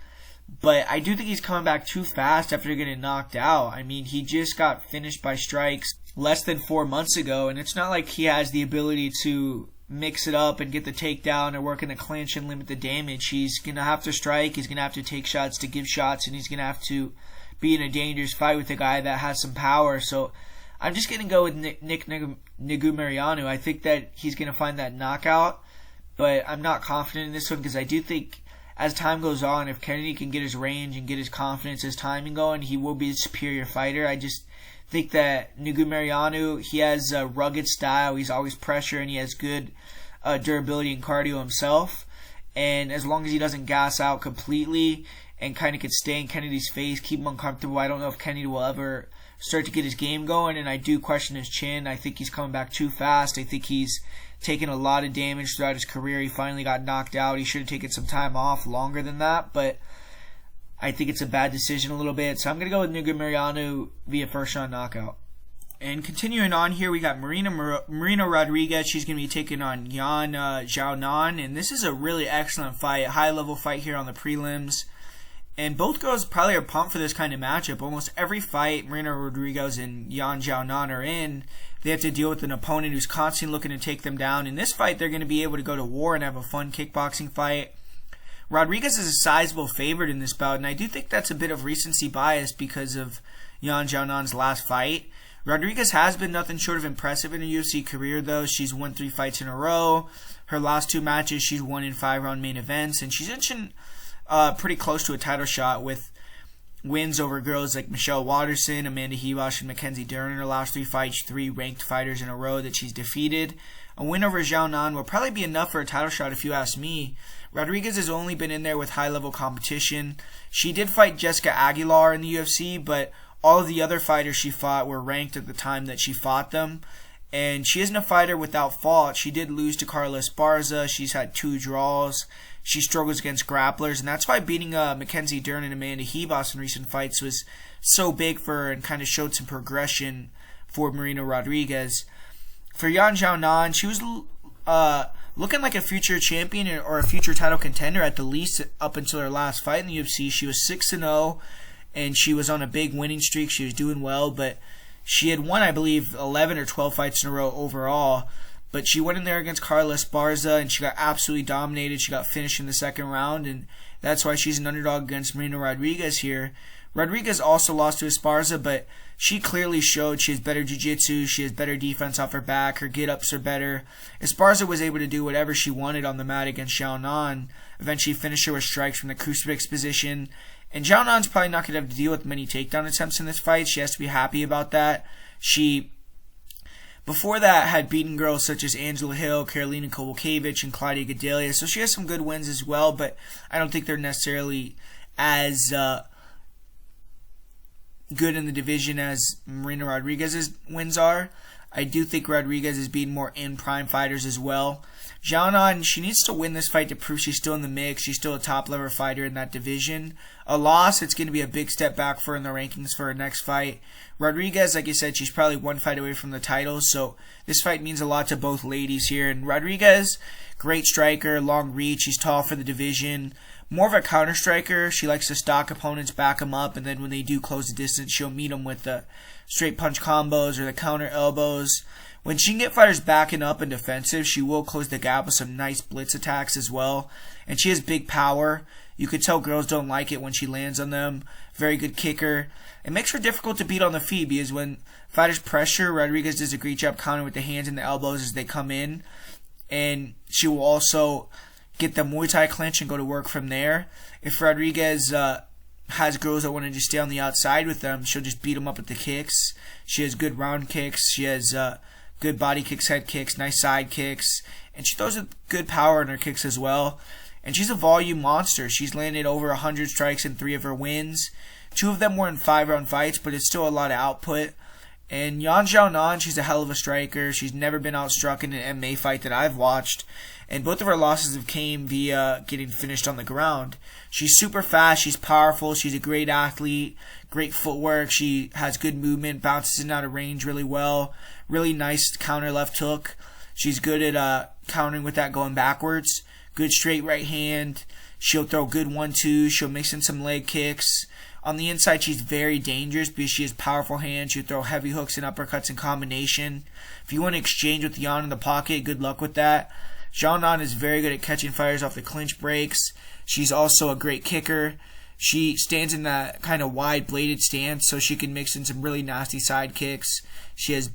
S1: But I do think he's coming back too fast after getting knocked out. I mean, he just got finished by strikes less than 4 months ago, and it's not like he has the ability to mix it up and get the takedown or work in the clinch and limit the damage. He's going to have to strike, he's going to have to take shots to give shots, and he's going to have to be in a dangerous fight with a guy that has some power. So I'm just going to go with Negumereanu. I think that he's going to find that knockout, but I'm not confident in this one because I do think as time goes on, if Kennedy can get his range and get his confidence, his timing going, he will be a superior fighter. I just think that Negumereanu, he has a rugged style, he's always pressure, and he has good durability and cardio himself. And as long as he doesn't gas out completely and kind of could stay in Kennedy's face, keep him uncomfortable, I don't know if Kennedy will ever start to get his game going, and I do question his chin. I think he's coming back too fast. I think he's taken a lot of damage throughout his career. He finally got knocked out. He should have taken some time off longer than that, but I think it's a bad decision a little bit. So I'm going to go with Negumereanu via first round knockout. And continuing on here, we got Marina Rodriguez. She's going to be taking on Xiaonan, and this is a really excellent fight, high-level fight here on the prelims. And both girls probably are pumped for this kind of matchup. Almost every fight Marina Rodriguez and Xiaonan are in, they have to deal with an opponent who's constantly looking to take them down. In this fight, they're going to be able to go to war and have a fun kickboxing fight. Rodriguez is a sizable favorite in this bout, and I do think that's a bit of recency bias because of Xiaonan's last fight. Rodriguez has been nothing short of impressive in her UFC career, though. She's won 3 fights in a row. Her last 2 matches, she's won in 5-round main events, and she's inching pretty close to a title shot with wins over girls like Michelle Waterson, Amanda Ribas, and Mackenzie Dern in her last 3 fights, 3 ranked fighters in a row that she's defeated. A win over Xiaonan will probably be enough for a title shot if you ask me. Rodriguez has only been in there with high-level competition. She did fight Jessica Aguilar in the UFC, but all of the other fighters she fought were ranked at the time that she fought them. And she isn't a fighter without fault. She did lose to Carla Esparza. She's had 2 draws. She struggles against grapplers, and that's why beating Mackenzie Dern and Amanda Ribas in recent fights was so big for her and kind of showed some progression for Marina Rodriguez. For Xiaonan, she was looking like a future champion or a future title contender at the least up until her last fight in the UFC. She was 6-0, and she was on a big winning streak. She was doing well, but she had won, I believe, 11 or 12 fights in a row overall. But she went in there against Carla Esparza, and she got absolutely dominated. She got finished in the second round, and that's why she's an underdog against Marina Rodriguez here. Rodriguez also lost to Esparza, but she clearly showed she has better jiu-jitsu, she has better defense off her back, her get-ups are better. Esparza was able to do whatever she wanted on the mat against Xiaonan, eventually finished her with strikes from the crucifix position. And Xiaonan's probably not going to have to deal with many takedown attempts in this fight. She has to be happy about that. She, before that, had beaten girls such as Angela Hill, Karolina Kowalkiewicz, and Claudia Gadelha, so she has some good wins as well, but I don't think they're necessarily as good in the division as Marina Rodriguez's wins are. I do think Rodriguez is beating more in-prime fighters as well. Xiaonan, she needs to win this fight to prove she's still in the mix. She's still a top-level fighter in that division. A loss, it's going to be a big step back for her in the rankings for her next fight. Rodriguez, like I said, she's probably one fight away from the title, so this fight means a lot to both ladies here. And Rodriguez, great striker, long reach, she's tall for the division. More of a counter striker. She likes to stalk opponents, back them up, and then when they do close the distance, she'll meet them with the straight punch combos or the counter elbows. When she can get fighters backing up and defensive, she will close the gap with some nice blitz attacks as well. And she has big power. You could tell girls don't like it when she lands on them. Very good kicker. It makes her difficult to beat on the feet because when fighters pressure, Rodriguez does a great job countering with the hands and the elbows as they come in. And she will also get the Muay Thai clinch and go to work from there. If Rodriguez has girls that want to just stay on the outside with them, she'll just beat them up with the kicks. She has good round kicks. She has good body kicks, head kicks, nice side kicks. And she throws with good power in her kicks as well. And she's a volume monster. She's landed over 100 strikes in 3 of her wins. 2 of them were in 5-round fights, but it's still a lot of output. And Yan Xiaonan, she's a hell of a striker. She's never been outstruck in an MMA fight that I've watched. And both of her losses have came via getting finished on the ground. She's super fast. She's powerful. She's a great athlete. Great footwork. She has good movement. Bounces in and out of range really well. Really nice counter left hook. She's good at countering with that going backwards. Good straight right hand. She'll throw good 1-2s. She'll mix in some leg kicks. On the inside, she's very dangerous because she has powerful hands. She'll throw heavy hooks and uppercuts in combination. If you want to exchange with Yan in the pocket, good luck with that. Xiaonan is very good at catching fighters off the clinch breaks. She's also a great kicker. She stands in that kind of wide bladed stance, so she can mix in some really nasty side kicks. She has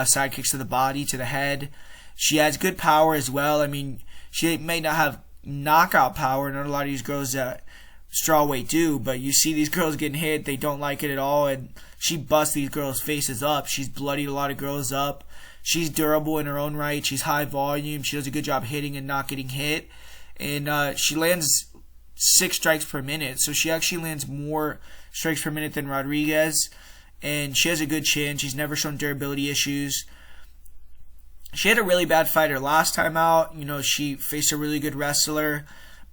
S1: side kicks to the body, to the head. She has good power as well. I mean, she may not have knockout power, not a lot of these girls that strawweight do, but you see these girls getting hit, they don't like it at all, and she busts these girls' faces up. She's bloodied a lot of girls up. She's durable in her own right. She's high volume. She does a good job hitting and not getting hit. And she lands 6 strikes per minute. So she actually lands more strikes per minute than Rodriguez. And she has a good chin. She's never shown durability issues. She had a really bad fight her last time out. You know, she faced a really good wrestler.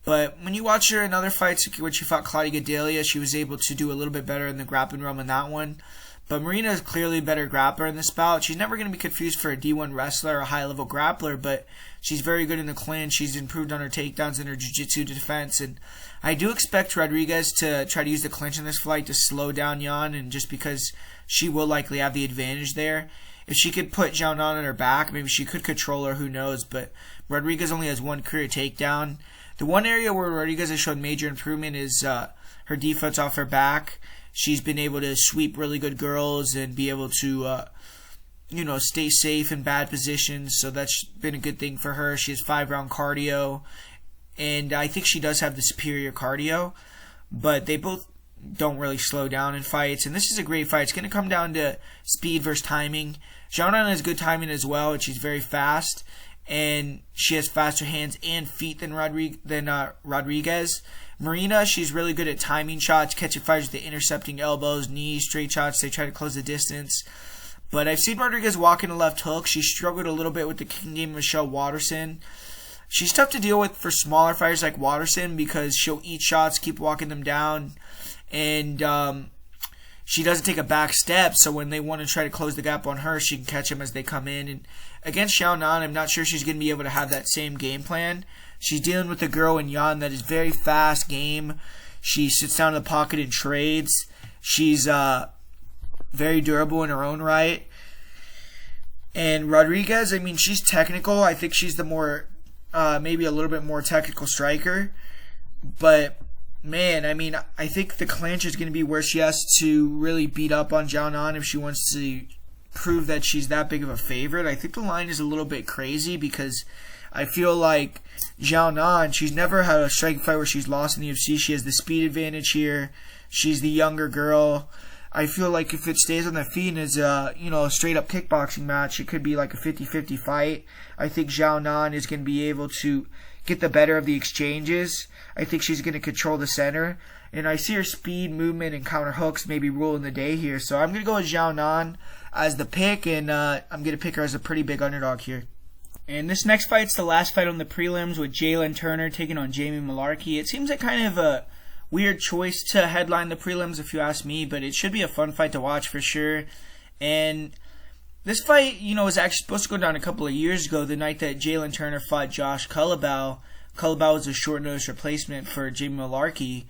S1: But when you watch her in other fights, when she fought Claudia Gadelha, she was able to do a little bit better in the grappling realm in that one. But Marina is clearly a better grappler in this bout. She's never going to be confused for a D1 wrestler or a high-level grappler, but she's very good in the clinch. She's improved on her takedowns and her jiu-jitsu defense. And I do expect Rodriguez to try to use the clinch in this fight to slow down Yan, and just because she will likely have the advantage there. If she could put Xiaonan on her back, maybe she could control her, who knows. But Rodriguez only has 1 career takedown. The one area where Rodriguez has shown major improvement is her defense off her back. She's been able to sweep really good girls and be able to, stay safe in bad positions. So that's been a good thing for her. She has 5-round cardio. And I think she does have the superior cardio. But they both don't really slow down in fights. And this is a great fight. It's going to come down to speed versus timing. Xiaonan has good timing as well, and she's very fast. And she has faster hands and feet than Rodriguez. Marina, she's really good at timing shots, catching fighters with the intercepting elbows, knees, straight shots. They try to close the distance. But I've seen Rodriguez walk in a left hook. She struggled a little bit with the kicking game of Michelle Waterson. She's tough to deal with for smaller fighters like Waterson because she'll eat shots, keep walking them down. And she doesn't take a back step, so when they want to try to close the gap on her, she can catch them as they come in. And against Xiaonan, I'm not sure she's going to be able to have that same game plan. She's dealing with a girl in Yan that is very fast game. She sits down in the pocket and trades. She's very durable in her own right. And Rodriguez, I mean, she's technical. I think she's the more, maybe a little bit more technical striker. But, man, I mean, I think the clinch is going to be where she has to really beat up on Xiaonan if she wants to prove that she's that big of a favorite. I think the line is a little bit crazy because I feel like Xiaonan, she's never had a striking fight where she's lost in the UFC. She has the speed advantage here. She's the younger girl. I feel like if it stays on the feet and is a straight up kickboxing match, it could be like a 50-50 fight. I think Xiaonan is going to be able to get the better of the exchanges. I think she's going to control the center. And I see her speed, movement, and counter hooks maybe ruling the day here. So I'm going to go with Xiaonan as the pick, and I'm going to pick her as a pretty big underdog here.
S2: And this next fight's the last fight on the prelims with Jalin Turner taking on Jamie Mullarkey. It seems like kind of a weird choice to headline the prelims if you ask me, but it should be a fun fight to watch for sure. And this fight, was actually supposed to go down a couple of years ago, the night that Jalin Turner fought Josh Culibao. Culibao was a short notice replacement for Jamie Mullarkey.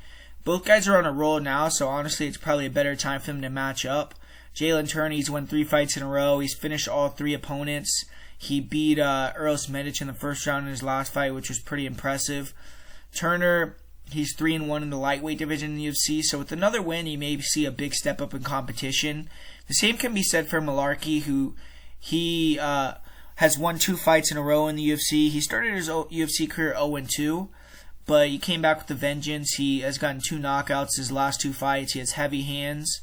S2: Both guys are on a roll now, so honestly it's probably a better time for them to match up. Jalin Turner, he's won 3 fights in a row. He's finished all 3 opponents. He beat Earls Medic in the first round in his last fight, which was pretty impressive. Turner, he's 3-1 in the lightweight division in the UFC, so with another win, he may see a big step up in competition. The same can be said for Mullarkey, who he has won 2 fights in a row in the UFC. He started his UFC career 0-2, but he came back with a vengeance. He has gotten 2 knockouts his last 2 fights. He has heavy hands,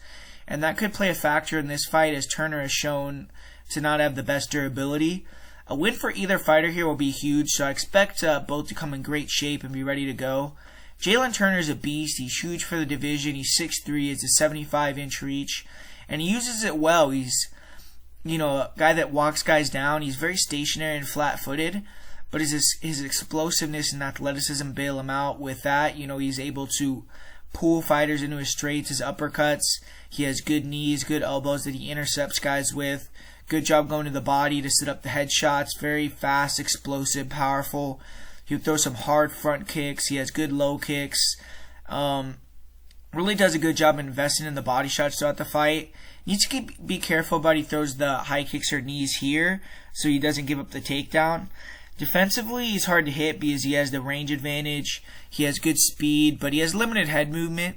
S2: and that could play a factor in this fight as Turner has shown to not have the best durability. A win for either fighter here will be huge, so I expect both to come in great shape and be ready to go. Jalin Turner is a beast. He's huge for the division. He's 6'3", it's a 75-inch reach, and he uses it well. He's, a guy that walks guys down. He's very stationary and flat-footed, but his explosiveness and athleticism bail him out with that. He's able to pull fighters into his straights, his uppercuts. He has good knees, good elbows that he intercepts guys with. Good job going to the body to set up the headshots. Very fast, explosive, powerful. He'll throw some hard front kicks. He has good low kicks. Really does a good job investing in the body shots throughout the fight. Needs to be careful about he throws the high kicks or knees here so he doesn't give up the takedown. Defensively, he's hard to hit because he has the range advantage. He has good speed, but he has limited head movement.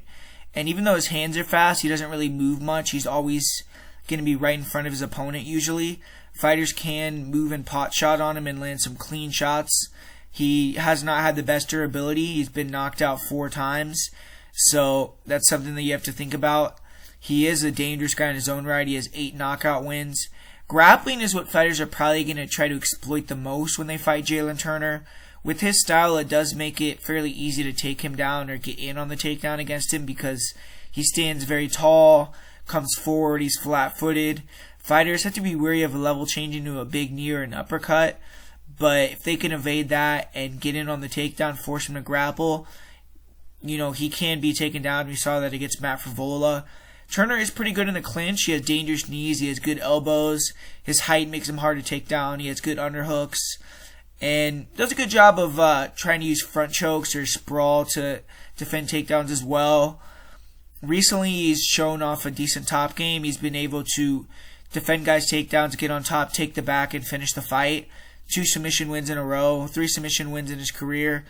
S2: And even though his hands are fast, he doesn't really move much. He's always going to be right in front of his opponent usually. Fighters can move and pot shot on him and land some clean shots. He has not had the best durability. He's been knocked out 4 times. So that's something that you have to think about. He is a dangerous guy in his own right. He has 8 knockout wins. Grappling is what fighters are probably going to try to exploit the most when they fight Jalin Turner. With his style, it does make it fairly easy to take him down or get in on the takedown against him because he stands very tall, comes forward, he's flat-footed. Fighters have to be wary of a level change into a big knee or an uppercut, but if they can evade that and get in on the takedown, force him to grapple, he can be taken down. We saw that against Matt Frivola. Turner is pretty good in the clinch. He has dangerous knees. He has good elbows. His height makes him hard to take down. He has good underhooks. And does a good job of trying to use front chokes or sprawl to defend takedowns as well. Recently, he's shown off a decent top game. He's been able to defend guys' takedowns, get on top, take the back, and finish the fight. 2 submission wins in a row, 3 submission wins in his career.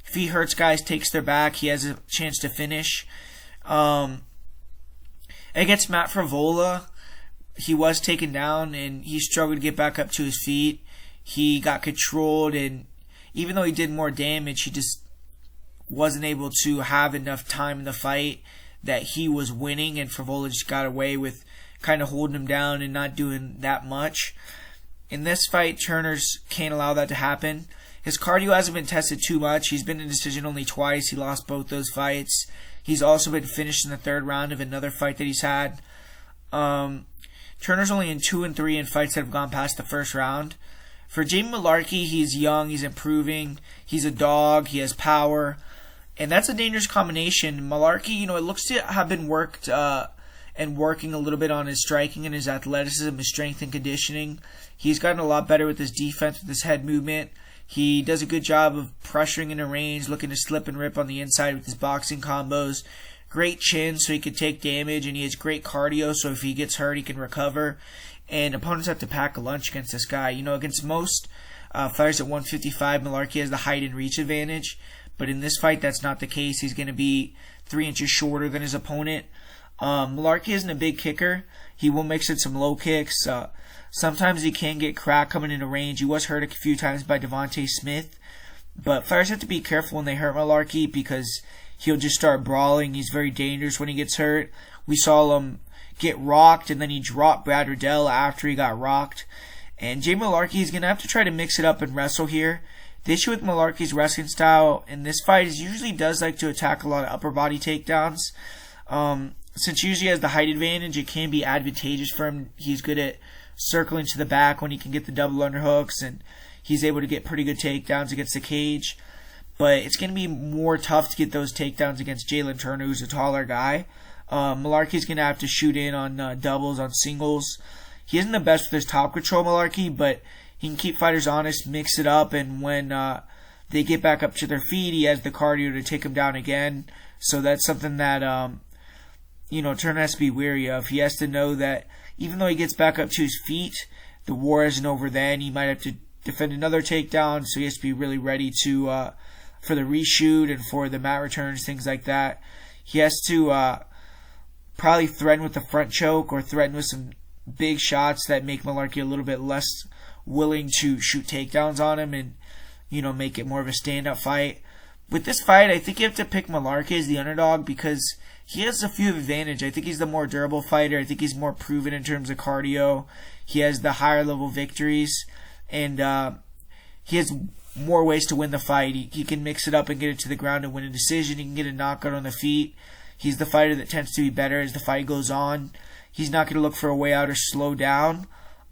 S2: If he hurts guys, takes their back, he has a chance to finish. Against Matt Frivola, he was taken down, and he struggled to get back up to his feet. He got controlled, and even though he did more damage, he just wasn't able to have enough time in the fight that he was winning, and Frivola just got away with kind of holding him down and not doing that much. In this fight, Turner's can't allow that to happen. His cardio hasn't been tested too much. He's been in decision only twice. He lost both those fights. He's also been finished in the 3rd round of another fight that he's had. Turner's only in 2-3 in fights that have gone past the 1st round. For Jamie Mullarkey, he's young, he's improving, he's a dog, he has power, and that's a dangerous combination. Mullarkey, it looks to have been worked and working a little bit on his striking and his athleticism, his strength and conditioning. He's gotten a lot better with his defense, with his head movement. He does a good job of pressuring in the range, looking to slip and rip on the inside with his boxing combos. Great chin so he can take damage, and he has great cardio so if he gets hurt he can recover. And opponents have to pack a lunch against this guy. You know, against most fighters at 155, Mullarkey has the height and reach advantage. But in this fight, that's not the case. He's going to be 3 inches shorter than his opponent. Mullarkey isn't a big kicker. He will mix in some low kicks. Sometimes he can get cracked coming into range. He was hurt a few times by Devontae Smith. But fighters have to be careful when they hurt Mullarkey because he'll just start brawling. He's very dangerous when he gets hurt. We saw him get rocked, and then he dropped Brad Riddell after he got rocked. And Jay Mullarkey is going to have to try to mix it up and wrestle here. The issue with Mullarkey's wrestling style in this fight is he usually does like to attack a lot of upper body takedowns. Since he usually has the height advantage, it can be advantageous for him. He's good at circling to the back when he can get the double underhooks, and he's able to get pretty good takedowns against the cage. But it's going to be more tough to get those takedowns against Jalin Turner, who's a taller guy. Mullarkey's going to have to shoot in on doubles, on singles. He isn't the best with his top control, Mullarkey, but he can keep fighters honest, mix it up, and when they get back up to their feet, he has the cardio to take them down again. So that's something that Turner has to be wary of. He has to know that even though he gets back up to his feet, the war isn't over then. He might have to defend another takedown, so he has to be really ready to for the reshoot and for the mat returns, things like that. He has to probably threaten with the front choke or threaten with some big shots that make Mullarkey a little bit less willing to shoot takedowns on him and, make it more of a stand-up fight. With this fight, I think you have to pick Mullarkey as the underdog because he has a few advantage. I think he's the more durable fighter. I think he's more proven in terms of cardio. He has the higher level victories, and he has more ways to win the fight. He can mix it up and get it to the ground and win a decision. He can get a knockout on the feet. He's the fighter that tends to be better as the fight goes on. He's not going to look for a way out or slow down.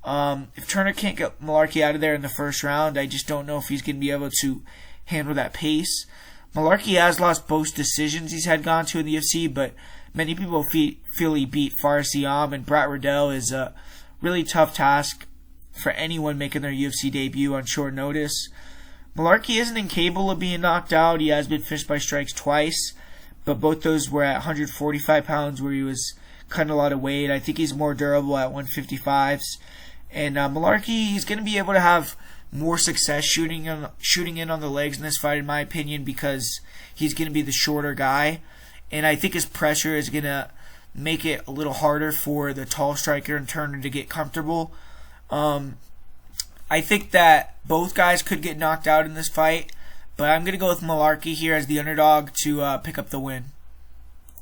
S2: If Turner can't get Mullarkey out of there in the first round, I just don't know if he's going to be able to handle that pace. Mullarkey has lost both decisions he's had gone to in the UFC, but many people feel he beat Fares Siam, and Brad Riddell is a really tough task for anyone making their UFC debut on short notice. Mullarkey isn't incapable of being knocked out. He has been finished by strikes twice, but both those were at 145 pounds where he was cutting a lot of weight. I think he's more durable at 155s. And Mullarkey, he's going to be able to have more success shooting in on the legs in this fight, in my opinion, because he's going to be the shorter guy. And I think his pressure is going to make it a little harder for the tall striker and Turner to get comfortable. I think that both guys could get knocked out in this fight, but I'm going to go with Mullarkey here as the underdog to pick up the win.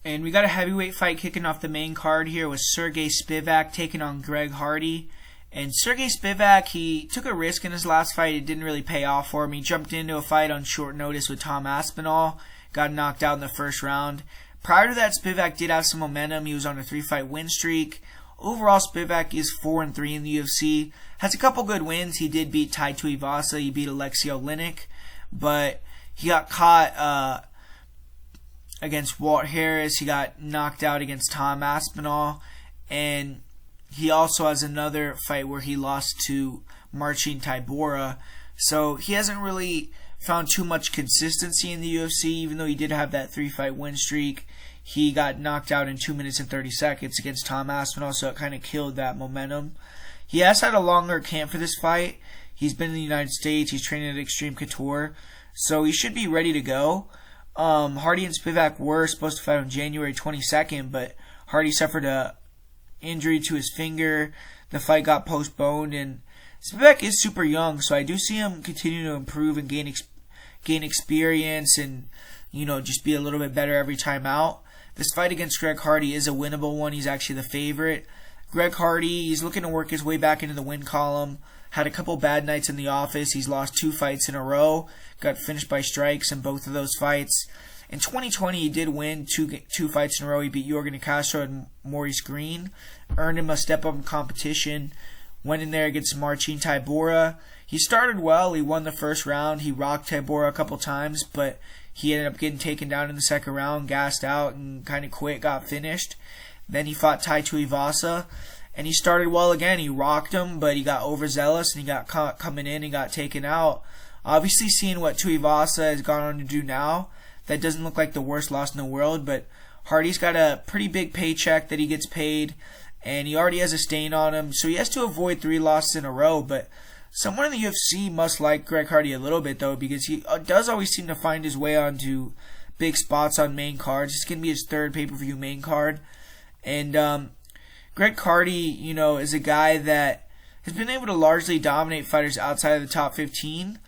S2: And we got a heavyweight fight kicking off the main card here with Sergei Spivac taking on Greg Hardy. And Sergei Spivac, he took a risk in his last fight. It didn't really pay off for him. He jumped into a fight on short notice with Tom Aspinall, got knocked out in the first round. Prior to that, Spivac did have some momentum. He was on a 3-fight win streak. Overall, Spivac is 4-3 in the UFC. Has a couple good wins. He did beat Tai Tuivasa. He beat Alexei Oleinik. But he got caught against Walt Harris. He got knocked out against Tom Aspinall. And he also has another fight where he lost to Marcin Tybura. So he hasn't really found too much consistency in the UFC, even though he did have that 3-fight win streak. He got knocked out in 2 minutes and 30 seconds against Tom Aspinall, so it kind of killed that momentum. He has had a longer camp for this fight. He's been in the United States. He's training at Extreme Couture, so he should be ready to go. Hardy and Spivac were supposed to fight on January 22nd, but Hardy suffered a injury to his finger. The fight got postponed, and Spivac is super young, so I do see him continue to improve and gain experience and, just be a little bit better every time out. This fight against Greg Hardy is a winnable one. He's actually the favorite. Greg Hardy, he's looking to work his way back into the win column. Had a couple bad nights in the office. He's lost 2 fights in a row. Got finished by strikes in both of those fights. In 2020, he did win two fights in a row. He beat Jorgen Castro and Maurice Green. Earned him a step up in competition. Went in there against Marcin Tybura. He started well. He won the first round. He rocked Tybura a couple times, but he ended up getting taken down in the second round, gassed out, and kind of quit, got finished. Then he fought Tai Tuivasa, and he started well again. He rocked him, but he got overzealous, and he got caught coming in and got taken out. Obviously, seeing what Tuivasa has gone on to do now, that doesn't look like the worst loss in the world, but Hardy's got a pretty big paycheck that he gets paid, and he already has a stain on him, so he has to avoid 3 losses in a row. But someone in the UFC must like Greg Hardy a little bit, though, because he does always seem to find his way onto big spots on main cards. It's going to be his 3rd pay-per-view main card. And Greg Hardy, is a guy that has been able to largely dominate fighters outside of the top 15,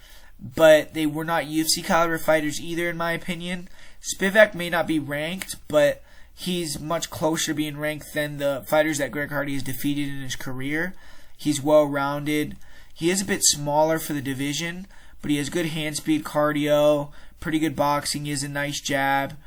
S2: but they were not UFC caliber fighters either, in my opinion. Spivac may not be ranked, but he's much closer to being ranked than the fighters that Greg Hardy has defeated in his career. He's well-rounded. He is a bit smaller for the division, but he has good hand speed, cardio, pretty good boxing. He has a nice jab.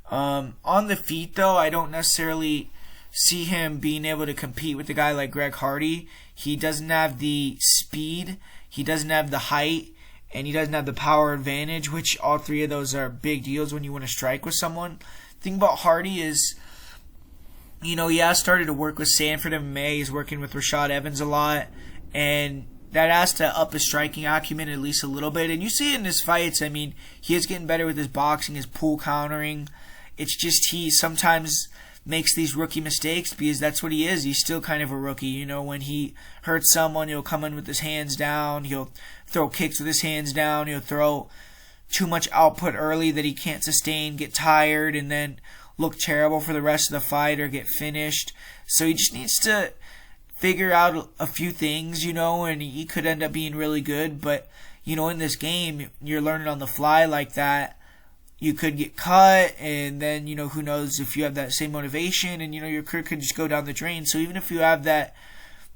S2: On the feet, though, I don't necessarily see him being able to compete with a guy like Greg Hardy. He doesn't have the speed, he doesn't have the height, and he doesn't have the power advantage, which all 3 of those are big deals when you want to strike with someone. The thing about Hardy is, he has started to work with Sanford MMA. He's working with Rashad Evans a lot, and that has to up his striking acumen at least a little bit. And you see it in his fights. I mean, he is getting better with his boxing, his pull countering. It's just he sometimes makes these rookie mistakes because that's what he is. He's still kind of a rookie. When he hurts someone, he'll come in with his hands down. He'll throw kicks with his hands down. He'll throw too much output early that he can't sustain, get tired, and then look terrible for the rest of the fight or get finished. So he just needs to figure out a few things, and he could end up being really good. But, in this game, you're learning on the fly like that. You could get cut, and then, who knows if you have that same motivation, and, your career could just go down the drain. So even if you have that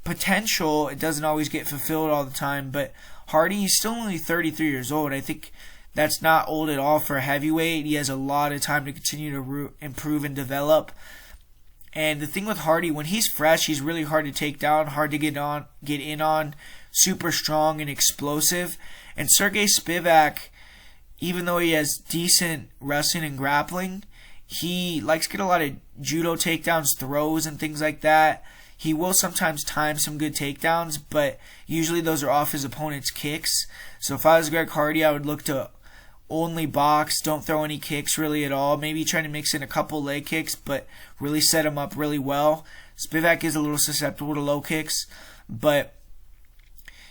S2: potential, it doesn't always get fulfilled all the time. But Hardy, he's still only 33 years old. I think that's not old at all for a heavyweight. He has a lot of time to continue to improve and develop. And the thing with Hardy, when he's fresh, he's really hard to take down, hard to get in on, super strong and explosive. And Sergei Spivac, even though he has decent wrestling and grappling, he likes to get a lot of judo takedowns, throws, and things like that. He will sometimes time some good takedowns, but usually those are off his opponent's kicks. So if I was Greg Hardy, I would look to only box, don't throw any kicks really at all. Maybe trying to mix in a couple leg kicks, but really set him up really well. Spivac is a little susceptible to low kicks, but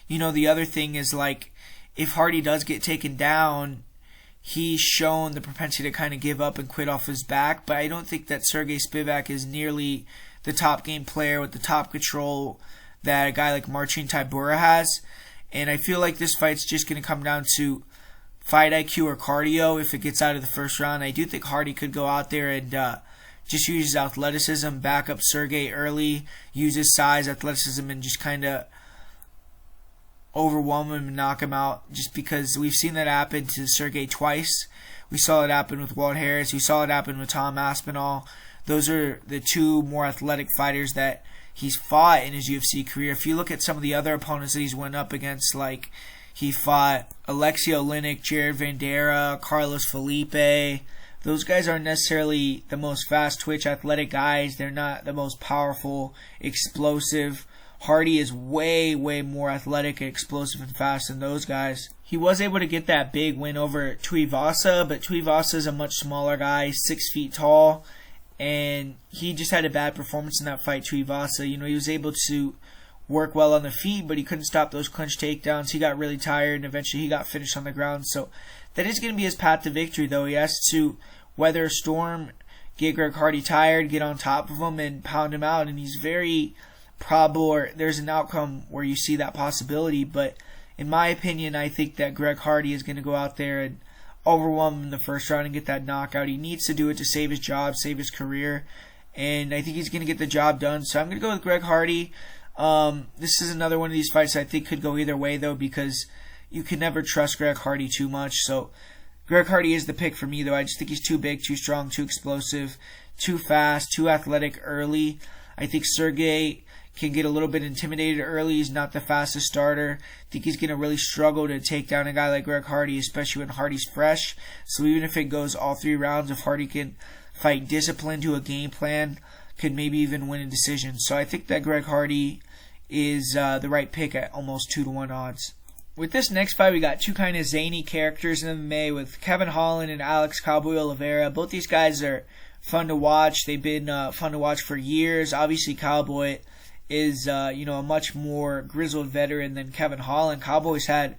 S2: the other thing is, like, if Hardy does get taken down, he's shown the propensity to kind of give up and quit off his back, but I don't think that Sergei Spivac is nearly the top game player with the top control that a guy like Marcin Tybura has. And I feel like this fight's just going to come down to fight IQ or cardio if it gets out of the first round. I do think Hardy could go out there and just use his athleticism, back up Sergei early, use his size, athleticism, and just kind of overwhelm him and knock him out, just because we've seen that happen to Sergei twice. We saw it happen with Walt Harris. We saw it happen with Tom Aspinall. Those are the 2 more athletic fighters that he's fought in his UFC career. If you look at some of the other opponents that he's went up against, like he fought Alexei Oleinik, Jared Vanderaa, Carlos Felipe. Those guys aren't necessarily the most fast-twitch athletic guys. They're not the most powerful, explosive. Hardy is way, way more athletic and explosive and fast than those guys. He was able to get that big win over Tuivasa, but Tuivasa is a much smaller guy, 6 feet tall, and he just had a bad performance in that fight, Tuivasa. He was able to work well on the feet, but he couldn't stop those clinch takedowns. He got really tired, and eventually he got finished on the ground. So that is going to be his path to victory, though. He has to weather a storm, get Greg Hardy tired, get on top of him, and pound him out. And he's very probable, or there's an outcome where you see that possibility. But in my opinion, I think that Greg Hardy is going to go out there and overwhelm him in the first round and get that knockout. He needs to do it to save his job, save his career, and I think he's going to get the job done. So I'm going to go with Greg Hardy. This is another one of these fights I think could go either way, though, because you can never trust Greg Hardy too much. So Greg Hardy is the pick for me, though. I just think he's too big, too strong, too explosive, too fast, too athletic early. I think Sergei can get a little bit intimidated early. He's not the fastest starter. I think he's going to really struggle to take down a guy like Greg Hardy, especially when Hardy's fresh. So even if it goes all 3 rounds, if Hardy can fight disciplined to a game plan, could maybe even win a decision. So I think that Greg Hardy is the right pick at almost 2-1 odds. With this next fight, we got two kind of zany characters in MMA with Kevin Holland and Alex Cowboy Oliveira. Both these guys are fun to watch. They've been fun to watch for years. Obviously, Cowboy is a much more grizzled veteran than Kevin Holland. Cowboy's had a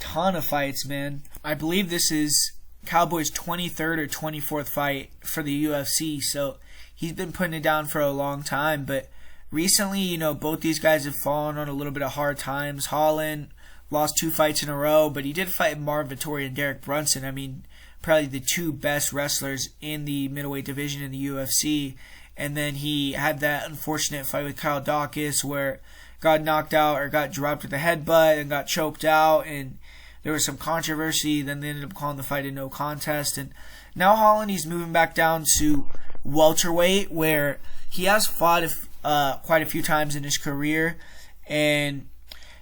S2: ton of fights, man. I believe this is Cowboy's 23rd or 24th fight for the UFC, so he's been putting it down for a long time. But recently, both these guys have fallen on a little bit of hard times. Holland lost 2 fights in a row, but he did fight Marvin Vettori and Derek Brunson. I mean, probably the 2 best wrestlers in the middleweight division in the UFC. And then he had that unfortunate fight with Kyle Dawkins where got knocked out or got dropped with a headbutt and got choked out, and there was some controversy. Then they ended up calling the fight a no contest. And now Holland, he's moving back down to welterweight, where he has fought quite a few times in his career, and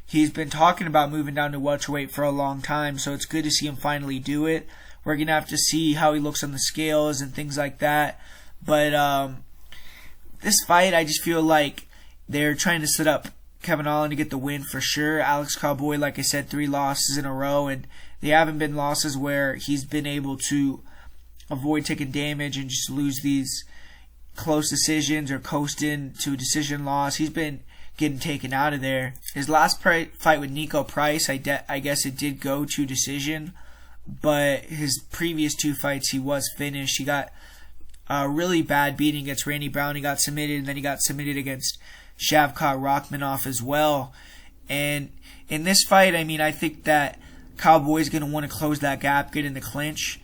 S2: he's been talking about moving down to welterweight for a long time, so it's good to see him finally do it. We're going to have to see how he looks on the scales and things like that. But this fight, I just feel like they're trying to set up Kevin Holland to get the win for sure. Alex Cowboy, like I said, 3 losses in a row, and they haven't been losses where he's been able to avoid taking damage and just lose these close decisions or coasting to a decision loss. He's been getting taken out of there. His last fight with Nico Price, I guess it did go to decision, but his previous 2 fights he was finished. He got a really bad beating against Randy Brown. He got submitted, and then he got submitted against Shavkat Rakhmonov as well. And in this fight, I mean, I think that Cowboy's going to want to close that gap, get in the clinch.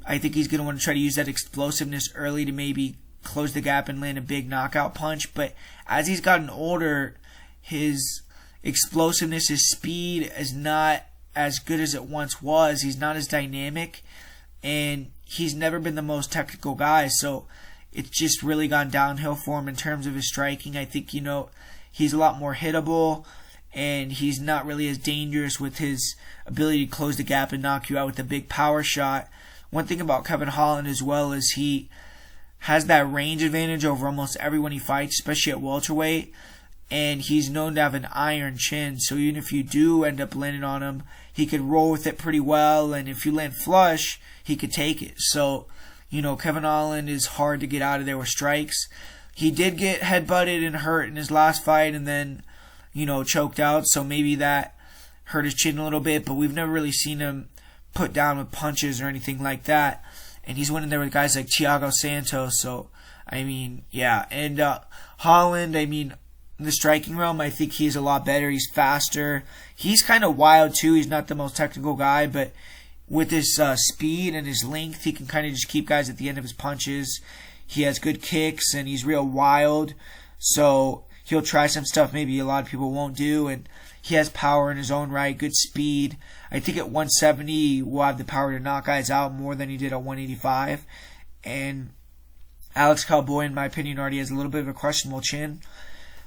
S2: I think he's going to want to try to use that explosiveness early to maybe close the gap and land a big knockout punch. But as he's gotten older, his explosiveness, his speed is not as good as it once was. He's not as dynamic, and he's never been the most technical guy. So it's just really gone downhill for him in terms of his striking. I think, he's a lot more hittable, and he's not really as dangerous with his ability to close the gap and knock you out with a big power shot. One thing about Kevin Holland as well is he has that range advantage over almost everyone he fights, especially at welterweight, and he's known to have an iron chin. So even if you do end up landing on him, he could roll with it pretty well, and if you land flush, he could take it. So, Kevin Holland is hard to get out of there with strikes. He did get headbutted and hurt in his last fight and then, choked out, so maybe that hurt his chin a little bit, but we've never really seen him put down with punches or anything like that. And he's winning there with guys like Thiago Santos. So, I mean, yeah. And Holland, I mean, in the striking realm, I think he's a lot better. He's faster. He's kind of wild, too. He's not the most technical guy, but with his speed and his length, he can kind of just keep guys at the end of his punches. He has good kicks, and he's real wild. So he'll try some stuff maybe a lot of people won't do, and he has power in his own right, good speed. I think at 170, he will have the power to knock guys out more than he did at 185. And Alex Cowboy, in my opinion, already has a little bit of a questionable chin.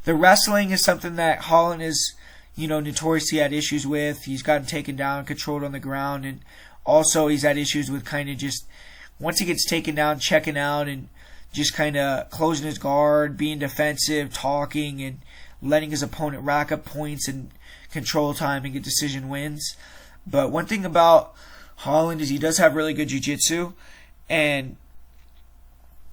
S2: The wrestling is something that Holland is, notoriously had issues with. He's gotten taken down, controlled on the ground, and also he's had issues with kind of just, once he gets taken down, checking out and just kind of closing his guard, being defensive, talking, and letting his opponent rack up points and control time and get decision wins. But one thing about Holland is he does have really good jiu-jitsu, and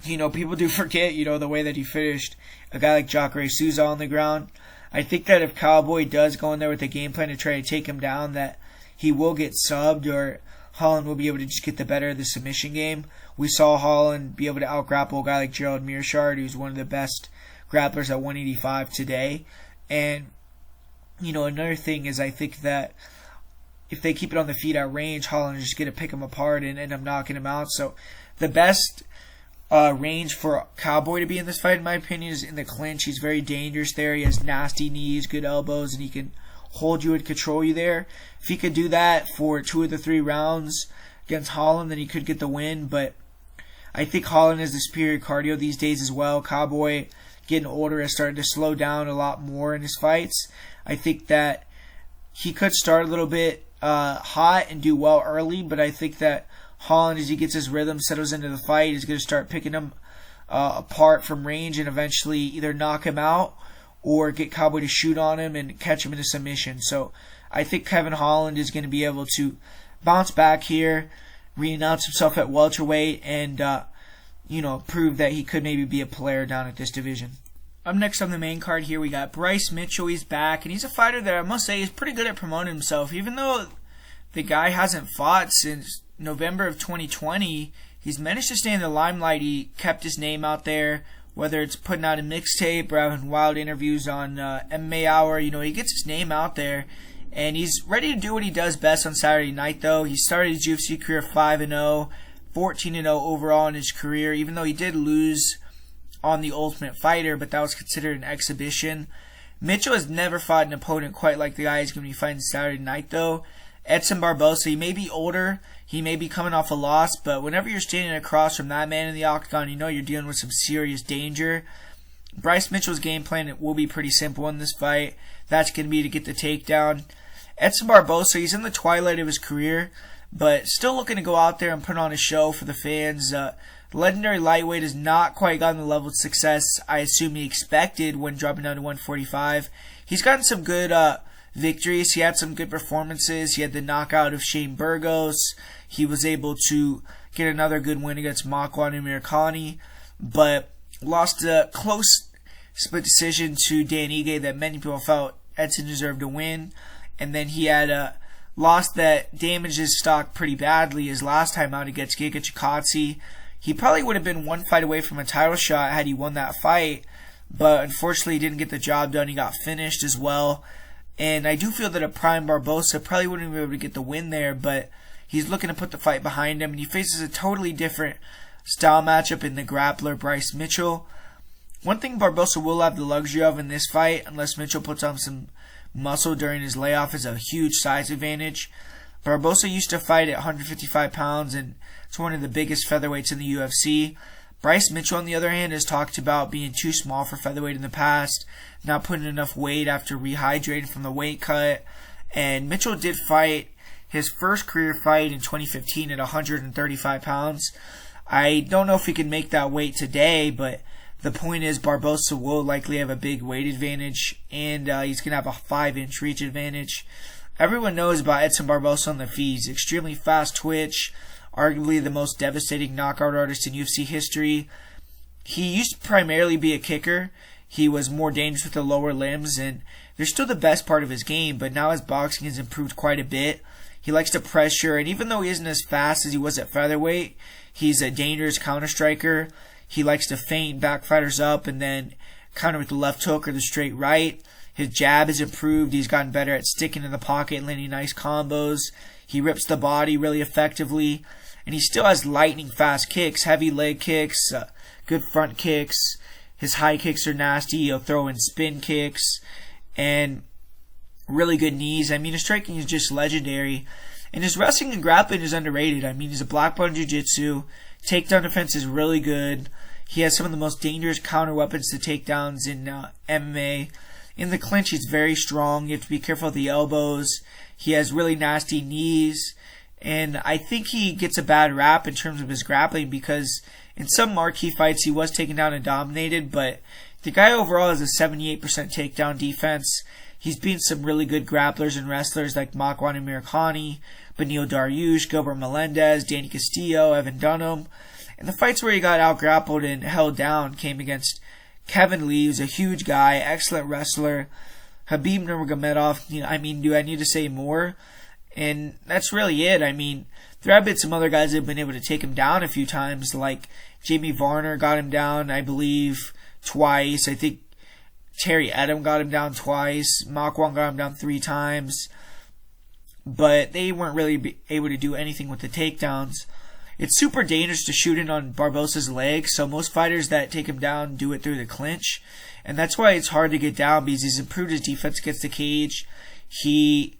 S2: people do forget, the way that he finished a guy like Jacare Souza on the ground. I think that if Cowboy does go in there with a game plan to try to take him down, that he will get subbed, or Holland will be able to just get the better of the submission game. We saw Holland be able to out-grapple a guy like Gerald Mearshard, who's one of the best grapplers at 185 today. And, another thing is I think that if they keep it on the feet at range, Holland is just going to pick him apart and end up knocking him out. So the best range for Cowboy to be in this fight, in my opinion, is in the clinch. He's very dangerous there. He has nasty knees, good elbows, and he can hold you and control you there. If he could do that for 2 of the 3 rounds against Holland, then he could get the win. But I think Holland has the superior cardio these days as well. Cowboy, getting older, is starting to slow down a lot more in his fights. I think that he could start a little bit hot and do well early, but I think that Holland, as he gets his rhythm, settles into the fight, is going to start picking him apart from range and eventually either knock him out or get Cowboy to shoot on him and catch him in a submission. So I think Kevin Holland is going to be able to bounce back here, re-announce himself at welterweight, and prove that he could maybe be a player down at this division. Up next on the main card here, we got Bryce Mitchell. He's back, and he's a fighter that I must say is pretty good at promoting himself. Even though the guy hasn't fought since November of 2020, he's managed to stay in the limelight. He kept his name out there, whether it's putting out a mixtape or having wild interviews on MMA Hour. He gets his name out there, and he's ready to do what he does best on Saturday night, though. He started his UFC career 5-0, 14-0 overall in his career, even though he did lose on the Ultimate Fighter, but that was considered an exhibition. Mitchell has never fought an opponent quite like the guy he's going to be fighting Saturday night, though. Edson Barboza, he may be older, he may be coming off a loss, but whenever you're standing across from that man in the octagon, you're dealing with some serious danger. Bryce Mitchell's game plan will be pretty simple in this fight. That's going to be to get the takedown. Edson Barboza, he's in the twilight of his career, but still looking to go out there and put on a show for the fans. The legendary lightweight has not quite gotten the level of success I assume he expected when dropping down to 145. He's gotten some good victories. He had some good performances. He had the knockout of Shane Burgos. He was able to get another good win against Makwan Nurmagomedov, but lost a close split decision to Dan Ige that many people felt Edson deserved to win. And then he had a loss that damaged his stock pretty badly his last time out against Giga Chikadze. He probably would have been one fight away from a title shot had he won that fight, but unfortunately he didn't get the job done. He got finished as well. And I do feel that a prime Barboza probably wouldn't be able to get the win there, but he's looking to put the fight behind him, and he faces a totally different style matchup in the grappler Bryce Mitchell. One thing Barboza will have the luxury of in this fight, unless Mitchell puts on some muscle during his layoff, is a huge size advantage. Barboza used to fight at 155 pounds, and it's one of the biggest featherweights in the UFC. Bryce Mitchell, on the other hand, has talked about being too small for featherweight in the past, not putting enough weight after rehydrating from the weight cut. And Mitchell did fight his first career fight in 2015 at 135 pounds. I don't know if he can make that weight today, but the point is Barboza will likely have a big weight advantage, and he's going to have a 5-inch reach advantage. Everyone knows about Edson Barboza on the feet. He's extremely fast twitch, arguably the most devastating knockout artist in UFC history. He used to primarily be a kicker. He was more dangerous with the lower limbs, and they're still the best part of his game, but now his boxing has improved quite a bit. He likes to pressure, and even though he isn't as fast as he was at featherweight, he's a dangerous counter-striker. He likes to feint back fighters up and then counter with the left hook or the straight right. His jab has improved. He's gotten better at sticking in the pocket and landing nice combos. He rips the body really effectively. And he still has lightning fast kicks, heavy leg kicks, good front kicks. His high kicks are nasty. He'll throw in spin kicks and really good knees. I mean, his striking is just legendary. And his wrestling and grappling is underrated. I mean, he's a black belt in jiu-jitsu. Takedown defense is really good. He has some of the most dangerous counter weapons to takedowns in MMA. In the clinch, he's very strong. You have to be careful of the elbows. He has really nasty knees. And I think he gets a bad rap in terms of his grappling because in some marquee fights he was taken down and dominated, but the guy overall has a 78% takedown defense. He's beaten some really good grapplers and wrestlers like Makwan Nurmagomedov, Benil Dariush, Gilbert Melendez, Danny Castillo, Evan Dunham. And the fights where he got out-grappled and held down came against Kevin Lee, who's a huge guy, excellent wrestler, Khabib Nurmagomedov. I mean, do I need to say more? And that's really it. I mean, there have been some other guys that have been able to take him down a few times, like Jamie Varner got him down, I believe, twice. I think Terry Edom got him down twice. Makwan got him down 3 times. But they weren't really able to do anything with the takedowns. It's super dangerous to shoot in on Barboza's legs, so most fighters that take him down do it through the clinch. And that's why it's hard to get down, because he's improved his defense against the cage. He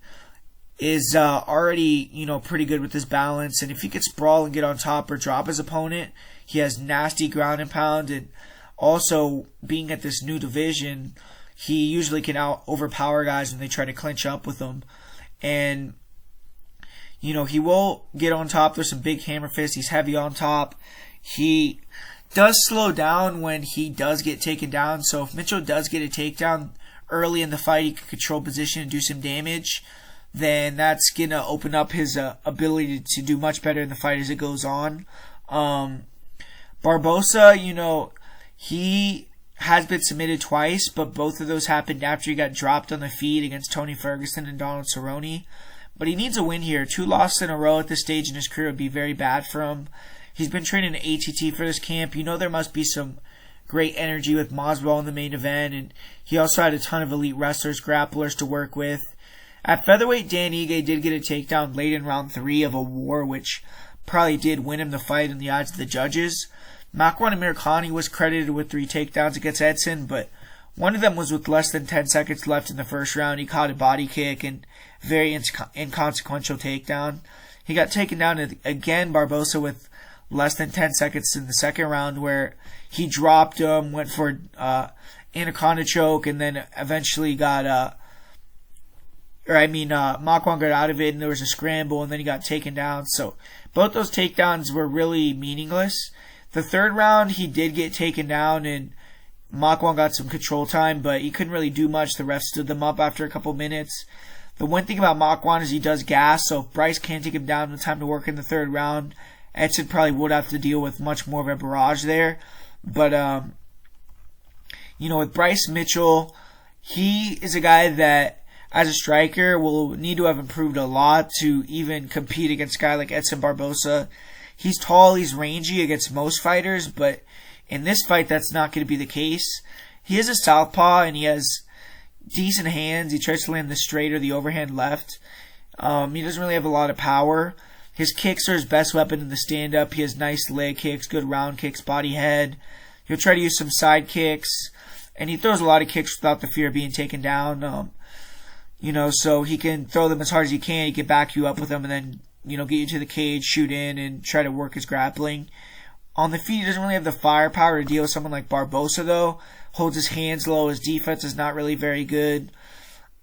S2: is already, pretty good with his balance. And if he could sprawl and get on top or drop his opponent, he has nasty ground and pound. And also, being at this new division, he usually can overpower guys when they try to clinch up with him. And he will get on top. There's some big hammer fists. He's heavy on top. He does slow down when he does get taken down. So if Mitchell does get a takedown early in the fight, he can control position and do some damage. Then that's going to open up his ability to do much better in the fight as it goes on. Barboza, he has been submitted twice, but both of those happened after he got dropped on the feet against Tony Ferguson and Donald Cerrone. But he needs a win here. 2 losses in a row at this stage in his career would be very bad for him. He's been training at ATT for this camp. There must be some great energy with Masvidal in the main event, and he also had a ton of elite wrestlers, grapplers to work with. At featherweight, Dan Ige did get a takedown late in round 3 of a war, which probably did win him the fight in the eyes of the judges. Makwan Amirkhani was credited with 3 takedowns against Edson, but one of them was with less than 10 seconds left in the first round. He caught a body kick and very inconsequential takedown. He got taken down again, Barboza, with less than 10 seconds in the second round, where he dropped him, went for anaconda choke, and then eventually got Makwan got out of it, and there was a scramble, and then he got taken down. So both those takedowns were really meaningless. The third round, he did get taken down, and Makwan got some control time, but he couldn't really do much. The ref stood them up after a couple minutes. The one thing about Makwan is he does gas, so if Bryce can't take him down with time to work in the third round, Edson probably would have to deal with much more of a barrage there. But, with Bryce Mitchell, he is a guy that, as a striker, will need to have improved a lot to even compete against a guy like Edson Barboza. He's tall, he's rangy against most fighters, but in this fight, that's not going to be the case. He is a southpaw, and he has decent hands. He tries to land the straight or the overhand left. He doesn't really have a lot of power. His kicks are his best weapon in the stand-up. He has nice leg kicks, good round kicks, body head. He'll try to use some side kicks, and he throws a lot of kicks without the fear of being taken down. So he can throw them as hard as he can. He can back you up with them and then, get you to the cage, shoot in, and try to work his grappling. On the feet, he doesn't really have the firepower to deal with someone like Barboza, though. Holds his hands low. His defense is not really very good.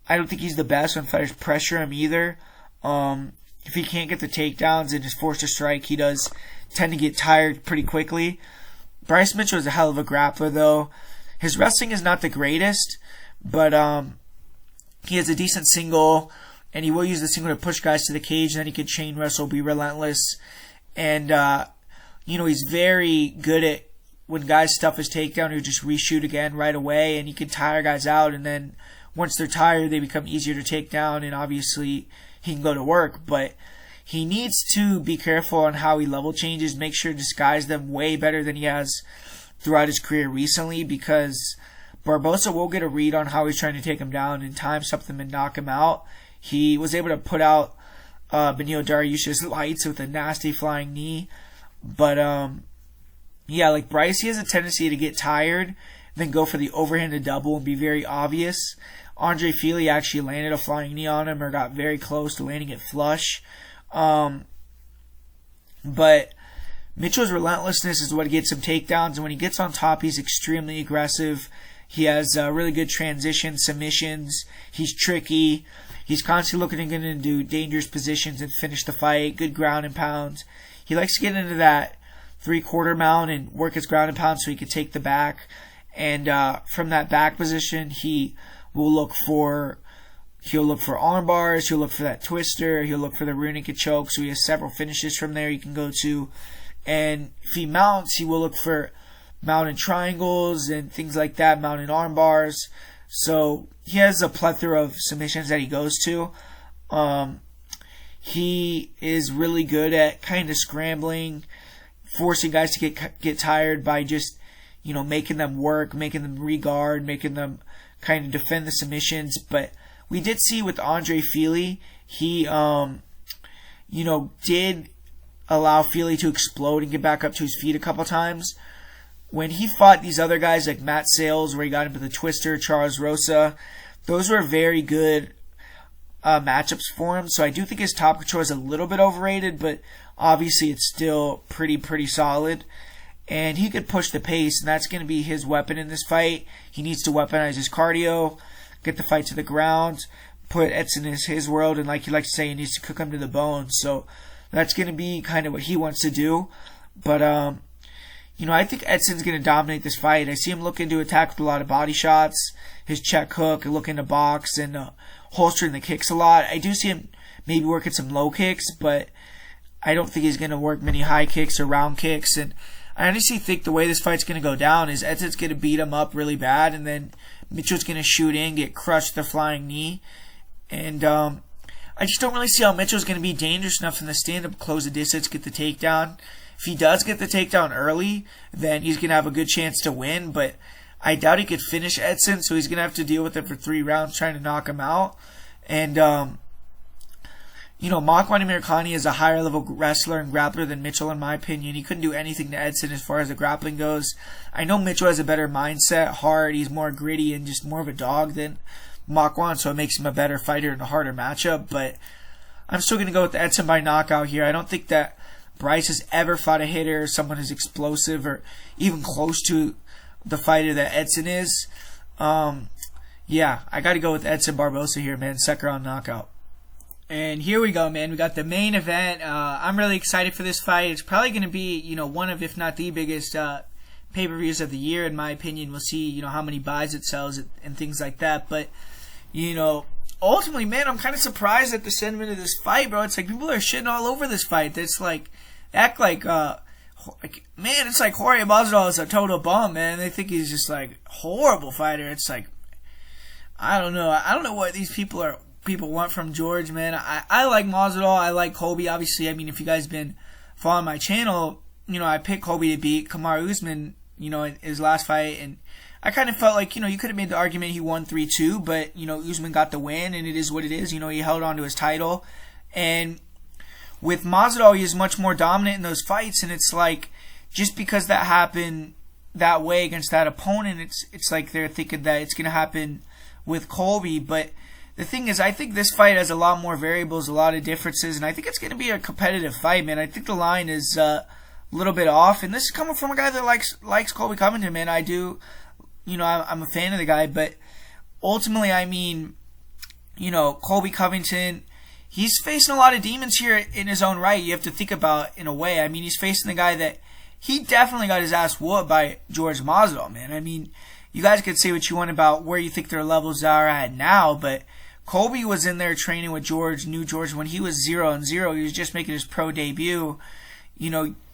S2: I don't think he's the best when fighters pressure him either. If he can't get the takedowns and is forced to strike, he does tend to get tired pretty quickly. Bryce Mitchell is a hell of a grappler, though. His wrestling is not the greatest, but he has a decent single, and he will use the single to push guys to the cage, and then he can chain wrestle, be relentless. And, he's very good at when guys stuff his takedown, he'll just reshoot again right away, and he can tire guys out, and then once they're tired, they become easier to take down, and obviously he can go to work. But he needs to be careful on how he level changes, make sure to disguise them way better than he has throughout his career recently, because Barboza will get a read on how he's trying to take him down and time something and knock him out. He was able to put out Beneil Dariush's lights with a nasty flying knee. But, like Bryce, he has a tendency to get tired, then go for the overhanded double and be very obvious. Andre Fili actually landed a flying knee on him or got very close to landing it flush. But Mitchell's relentlessness is what gets him takedowns, and when he gets on top, he's extremely aggressive. He has really good transition submissions. He's tricky. He's constantly looking to get into dangerous positions and finish the fight. Good ground and pound. He likes to get into that 3/4 mount and work his ground and pound so he can take the back. And from that back position, he'll look for arm bars. He'll look for that twister. He'll look for the rear naked choke. So he has several finishes from there he can go to. And if he mounts, he will look for mounted triangles and things like that, mounted arm bars. So he has a plethora of submissions that he goes to. He is really good at kind of scrambling, forcing guys to get tired by just, making them work, making them regard, making them kind of defend the submissions. But we did see with Andre Fili, he, did allow Fili to explode and get back up to his feet a couple times. When he fought these other guys like Matt Sales, where he got him with the twister, Charles Rosa, those were very good matchups for him. So I do think his top control is a little bit overrated, but obviously it's still pretty solid. And he could push the pace, and that's going to be his weapon in this fight. He needs to weaponize his cardio, get the fight to the ground, put Edson in his world, and like he likes to say, he needs to cook him to the bone. So that's going to be kind of what he wants to do. But, I think Edson's going to dominate this fight. I see him looking to attack with a lot of body shots, his check hook, looking to box, and holstering the kicks a lot. I do see him maybe working some low kicks, but I don't think he's going to work many high kicks or round kicks. And I honestly think the way this fight's going to go down is Edson's going to beat him up really bad, and then Mitchell's going to shoot in, get crushed with the flying knee. And I just don't really see how Mitchell's going to be dangerous enough in the stand-up, close the distance, get the takedown. If he does get the takedown early, then he's going to have a good chance to win, but I doubt he could finish Edson, so he's going to have to deal with it for 3 rounds trying to knock him out. And, Makwan Amirkhani is a higher-level wrestler and grappler than Mitchell, in my opinion. He couldn't do anything to Edson as far as the grappling goes. I know Mitchell has a better mindset, hard, he's more gritty and just more of a dog than Makwan, so it makes him a better fighter in a harder matchup, but I'm still going to go with Edson by knockout here. I don't think that Bryce has ever fought a hitter, someone who's explosive or even close to the fighter that Edson is. I got to go with Edson Barboza here, man. Second round knockout.
S1: And here we go, man. We got the main event. I'm really excited for this fight. It's probably going to be, one of, if not the biggest pay-per-views of the year, in my opinion. We'll see, how many buys it sells and things like that. But, ultimately, man, I'm kind of surprised at the sentiment of this fight, bro. It's like people are shitting all over this fight. It's like, man, it's like Jorge Masvidal is a total bum, man. They think he's just like horrible fighter. It's like, I don't know. I don't know what these people want from George, man. I like Masvidal. I like Colby. Obviously, I mean, if you guys been following my channel, I picked Colby to beat Kamaru Usman, in his last fight, and I kind of felt like, you could have made the argument he won 3-2, but, Usman got the win, and it is what it is. He held on to his title. And with Masvidal, he is much more dominant in those fights, and it's like, just because that happened that way against that opponent, it's like they're thinking that it's going to happen with Colby. But the thing is, I think this fight has a lot more variables, a lot of differences, and I think it's going to be a competitive fight, man. I think the line is a little bit off, and this is coming from a guy that likes Colby Covington, man. I do. I'm a fan of the guy, but ultimately, I mean, Colby Covington, he's facing a lot of demons here in his own right. You have to think about, in a way. I mean, he's facing the guy that he definitely got his ass whooped by Jorge Masvidal, man. I mean, you guys could say what you want about where you think their levels are at now, but Colby was in there training with New George, when he was 0-0. He was just making his pro debut.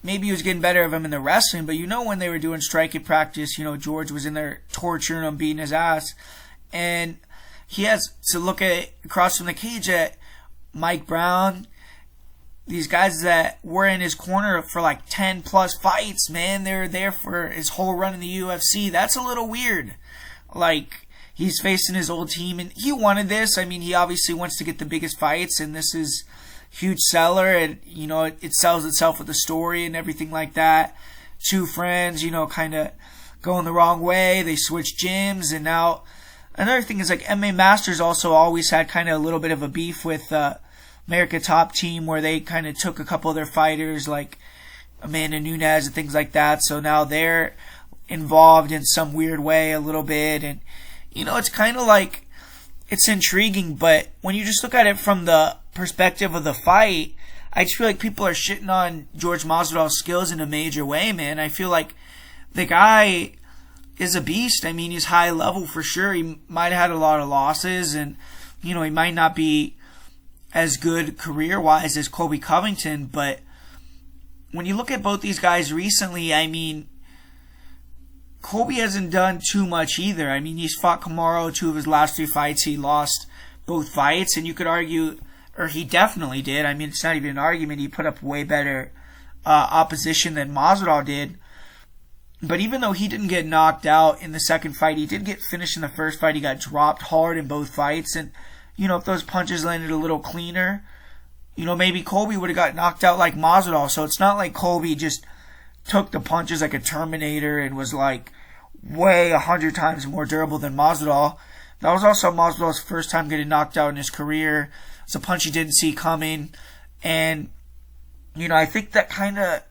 S1: Maybe he was getting better of him in the wrestling, but when they were doing striking practice, George was in there torturing him, beating his ass. And he has to look at across from the cage at Mike Brown, these guys that were in his corner for like 10 plus fights, man. They were there for his whole run in the UFC. That's a little weird. Like, he's facing his old team, and he wanted this. I mean, he obviously wants to get the biggest fights, and this is huge seller, and it sells itself with the story and everything like that. Two friends, kind of going the wrong way. They switched gyms, and now another thing is, like, MMA Masters also always had kind of a little bit of a beef with America Top Team, where they kind of took a couple of their fighters, like Amanda Nunes and things like that. So now they're involved in some weird way a little bit, and it's kind of like, it's intriguing, but when you just look at it from the perspective of the fight, I just feel like people are shitting on Jorge Masvidal's skills in a major way, man. I feel like the guy is a beast. I mean, he's high level for sure. He might have had a lot of losses, and he might not be as good career-wise as Colby Covington, but when you look at both these guys recently, I mean, Colby hasn't done too much either. I mean, he's fought Kamaru 2 of his last 3 fights. He lost both fights, and you could argue, or he definitely did. I mean, it's not even an argument. He put up way better opposition than Masvidal did. But even though he didn't get knocked out in the second fight, he did get finished in the first fight. He got dropped hard in both fights, and if those punches landed a little cleaner, maybe Colby would have got knocked out like Masvidal. So it's not like Colby just took the punches like a Terminator and was like way 100 times more durable than Masvidal. That was also Masvidal's first time getting knocked out in his career. It's a punch he didn't see coming. And, I think that kind of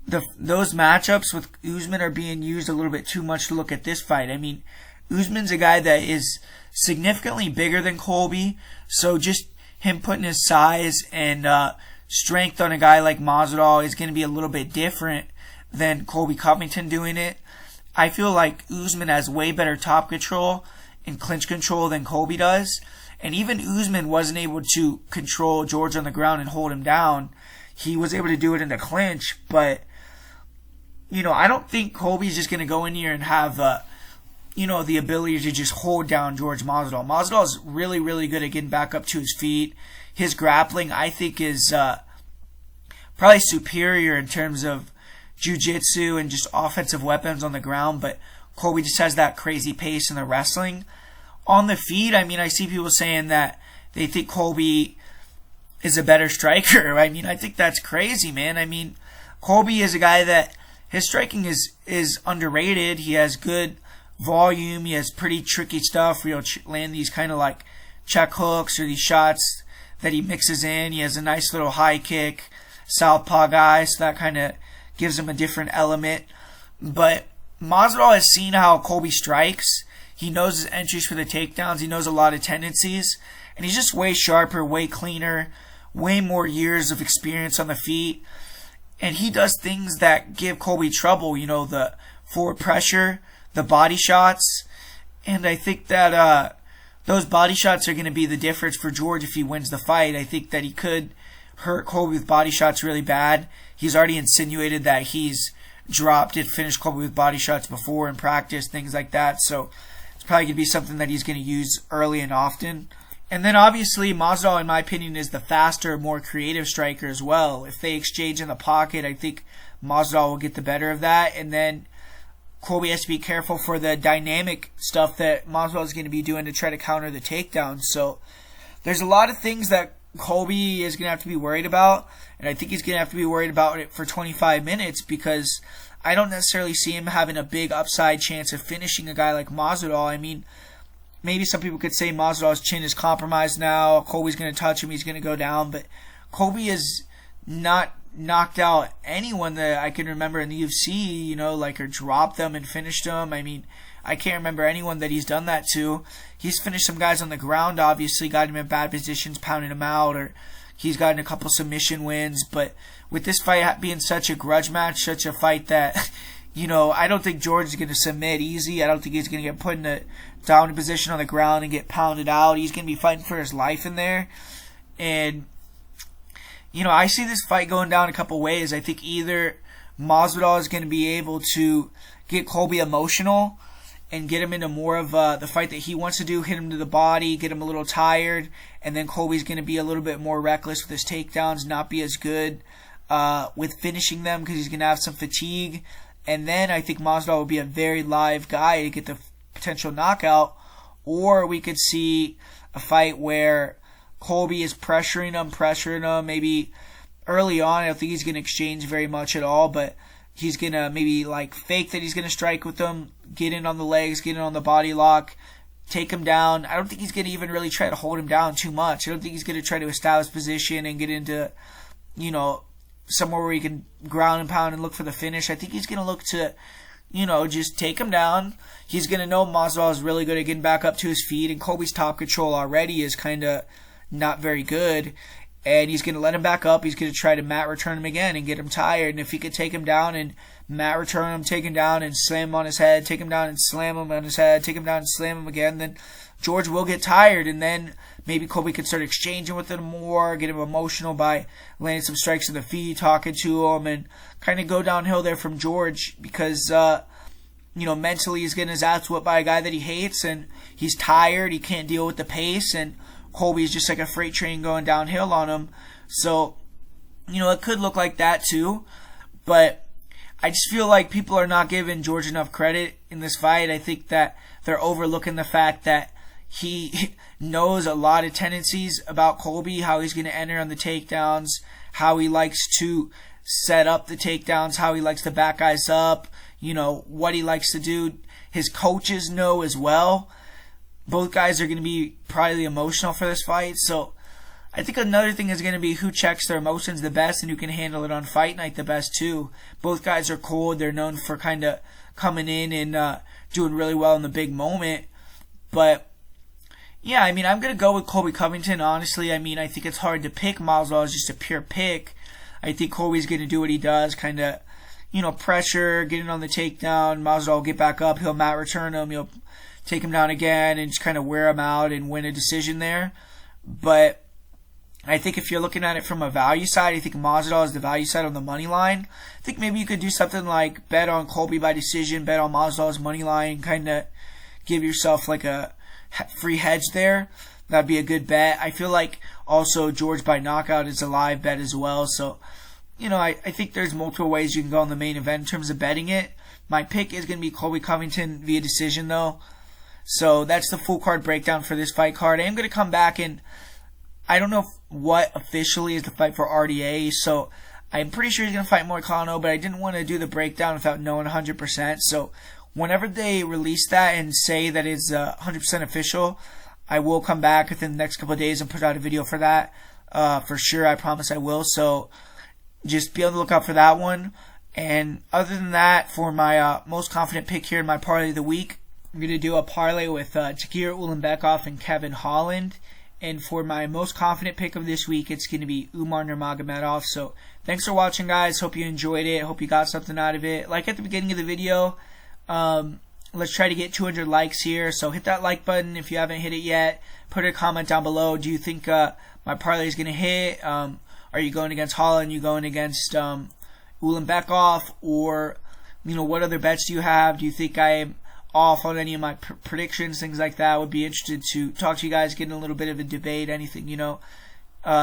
S1: those matchups with Usman are being used a little bit too much to look at this fight. I mean, Usman's a guy that is significantly bigger than Colby, so just him putting his size and strength on a guy like Masvidal is going to be a little bit different.
S2: than Colby Covington doing it. I feel like Usman has way better top control and clinch control than Colby does. And even Usman wasn't able to control George on the ground and hold him down. He was able to do it in the clinch, but, I don't think Colby's just going to go in here and have, the ability to just hold down Jorge Masvidal. Masvidal is really, really good at getting back up to his feet. His grappling, I think, is probably superior in terms of jiu-jitsu and just offensive weapons on the ground, but Colby just has that crazy pace in the wrestling. On the feet, I see people saying that they think Colby is a better striker. I think that's crazy, man. Colby is a guy that his striking is underrated. He has good volume. He has pretty tricky stuff where he'll land these kind of like check hooks or these shots that he mixes in. He has a nice little high kick, southpaw guy, so that kind of gives him a different element. But Masvidal has seen how Colby strikes. He knows his entries for the takedowns. He knows a lot of tendencies. And he's just way sharper, way cleaner, way more years of experience on the feet. And he does things that give Colby trouble, the forward pressure, the body shots. And I think that those body shots are going to be the difference for George if he wins the fight. I think that he could hurt Colby with body shots really bad. He's already insinuated that he's dropped and finished Colby with body shots before in practice, things like that. So it's probably going to be something that he's going to use early and often. And then obviously Masvidal, in my opinion, is the faster, more creative striker as well. If they exchange in the pocket, I think Masvidal will get the better of that. And then Colby has to be careful for the dynamic stuff that Masvidal is going to be doing to try to counter the takedown. So there's a lot of things that Colby is going to have to be worried about, and I think he's going to have to be worried about it for 25 minutes because I don't necessarily see him having a big upside chance of finishing a guy like Masvidal. Maybe some people could say Masvidal's chin is compromised now. Colby's going to touch him, he's going to go down, but Colby has not knocked out anyone that I can remember in the UFC, or dropped them and finished them. I can't remember anyone that he's done that to. He's finished some guys on the ground, obviously, got him in bad positions, pounding him out, or he's gotten a couple submission wins. But with this fight being such a grudge match, such a fight that, I don't think George is going to submit easy. I don't think he's going to get put in a down position on the ground and get pounded out. He's going to be fighting for his life in there. And, I see this fight going down a couple ways. I think either Masvidal is going to be able to get Colby emotional and get him into more of the fight that he wants to do, hit him to the body, get him a little tired, and then Colby's going to be a little bit more reckless with his takedowns, not be as good with finishing them because he's going to have some fatigue. And then I think Masvidal will be a very live guy to get the potential knockout. Or we could see a fight where Colby is pressuring him, maybe early on. I don't think he's going to exchange very much at all, but he's going to maybe fake that he's going to strike with him, get in on the legs, get in on the body lock, take him down. I don't think he's going to even really try to hold him down too much. I don't think he's going to try to establish position and get into, somewhere where he can ground and pound and look for the finish. I think he's going to look to, just take him down. He's going to know Masvidal is really good at getting back up to his feet, and Colby's top control already is kind of not very good. And he's going to let him back up. He's going to try to mat return him again and get him tired. And if he could take him down and mat return him, take him down and slam him on his head, take him down and slam him on his head, take him down and slam him again, then George will get tired. And then maybe Colby could start exchanging with him more, get him emotional by landing some strikes to the feet, talking to him, and kind of go downhill there from George because, mentally he's getting his ass whipped by a guy that he hates, and he's tired. He can't deal with the pace, and Colby's just like a freight train going downhill on him. So, it could look like that too. But I just feel like people are not giving George enough credit in this fight. I think that they're overlooking the fact that he knows a lot of tendencies about Colby, how he's going to enter on the takedowns, how he likes to set up the takedowns, how he likes to back guys up, what he likes to do. His coaches know as well. Both guys are going to be probably emotional for this fight. So I think another thing is going to be who checks their emotions the best and who can handle it on fight night the best too. Both guys are cold. They're known for kind of coming in and doing really well in the big moment. But yeah, I'm going to go with Colby Covington, honestly. I think it's hard to pick Masvidal as just a pure pick. I think Colby's going to do what he does, kind of, pressure, getting on the takedown. Masvidal will get back up. He'll mat return him. He'll take him down again and just kind of wear him out and win a decision there. But I think if you're looking at it from a value side, I think Masvidal is the value side on the money line. I think maybe you could do something like bet on Colby by decision, bet on Masvidal's money line, kind of give yourself like a free hedge there. That'd be a good bet. I feel like also George by knockout is a live bet as well. So, I think there's multiple ways you can go on the main event in terms of betting it. My pick is going to be Colby Covington via decision though. So that's the full card breakdown for this fight card. I am going to come back and I don't know what officially is the fight for RDA, so I'm pretty sure he's going to fight Moicano, but I didn't want to do the breakdown without knowing 100%. So whenever they release that and say that it's 100% official, I will come back within the next couple of days and put out a video for that. For sure, I promise I will. So just be on the lookout for that one. And other than that, for my most confident pick here in my parlay of the week, I'm going to do a parlay with Takir Beckoff and Kevin Holland. And for my most confident pick of this week, it's going to be Umar Nurmagomedov. So thanks for watching, guys. Hope you enjoyed it. Hope you got something out of it. Like at the beginning of the video, let's try to get 200 likes here. So hit that like button if you haven't hit it yet. Put a comment down below. Do you think my parlay is going to hit? Are you going against Holland? Are you going against Beckoff? Or, what other bets do you have? Do you think I'm off on any of my predictions, things like that? Would be interested to talk to you guys, get in a little bit of a debate, anything,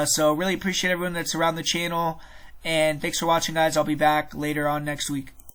S2: So really appreciate everyone that's around the channel, and thanks for watching, guys. I'll be back later on next week.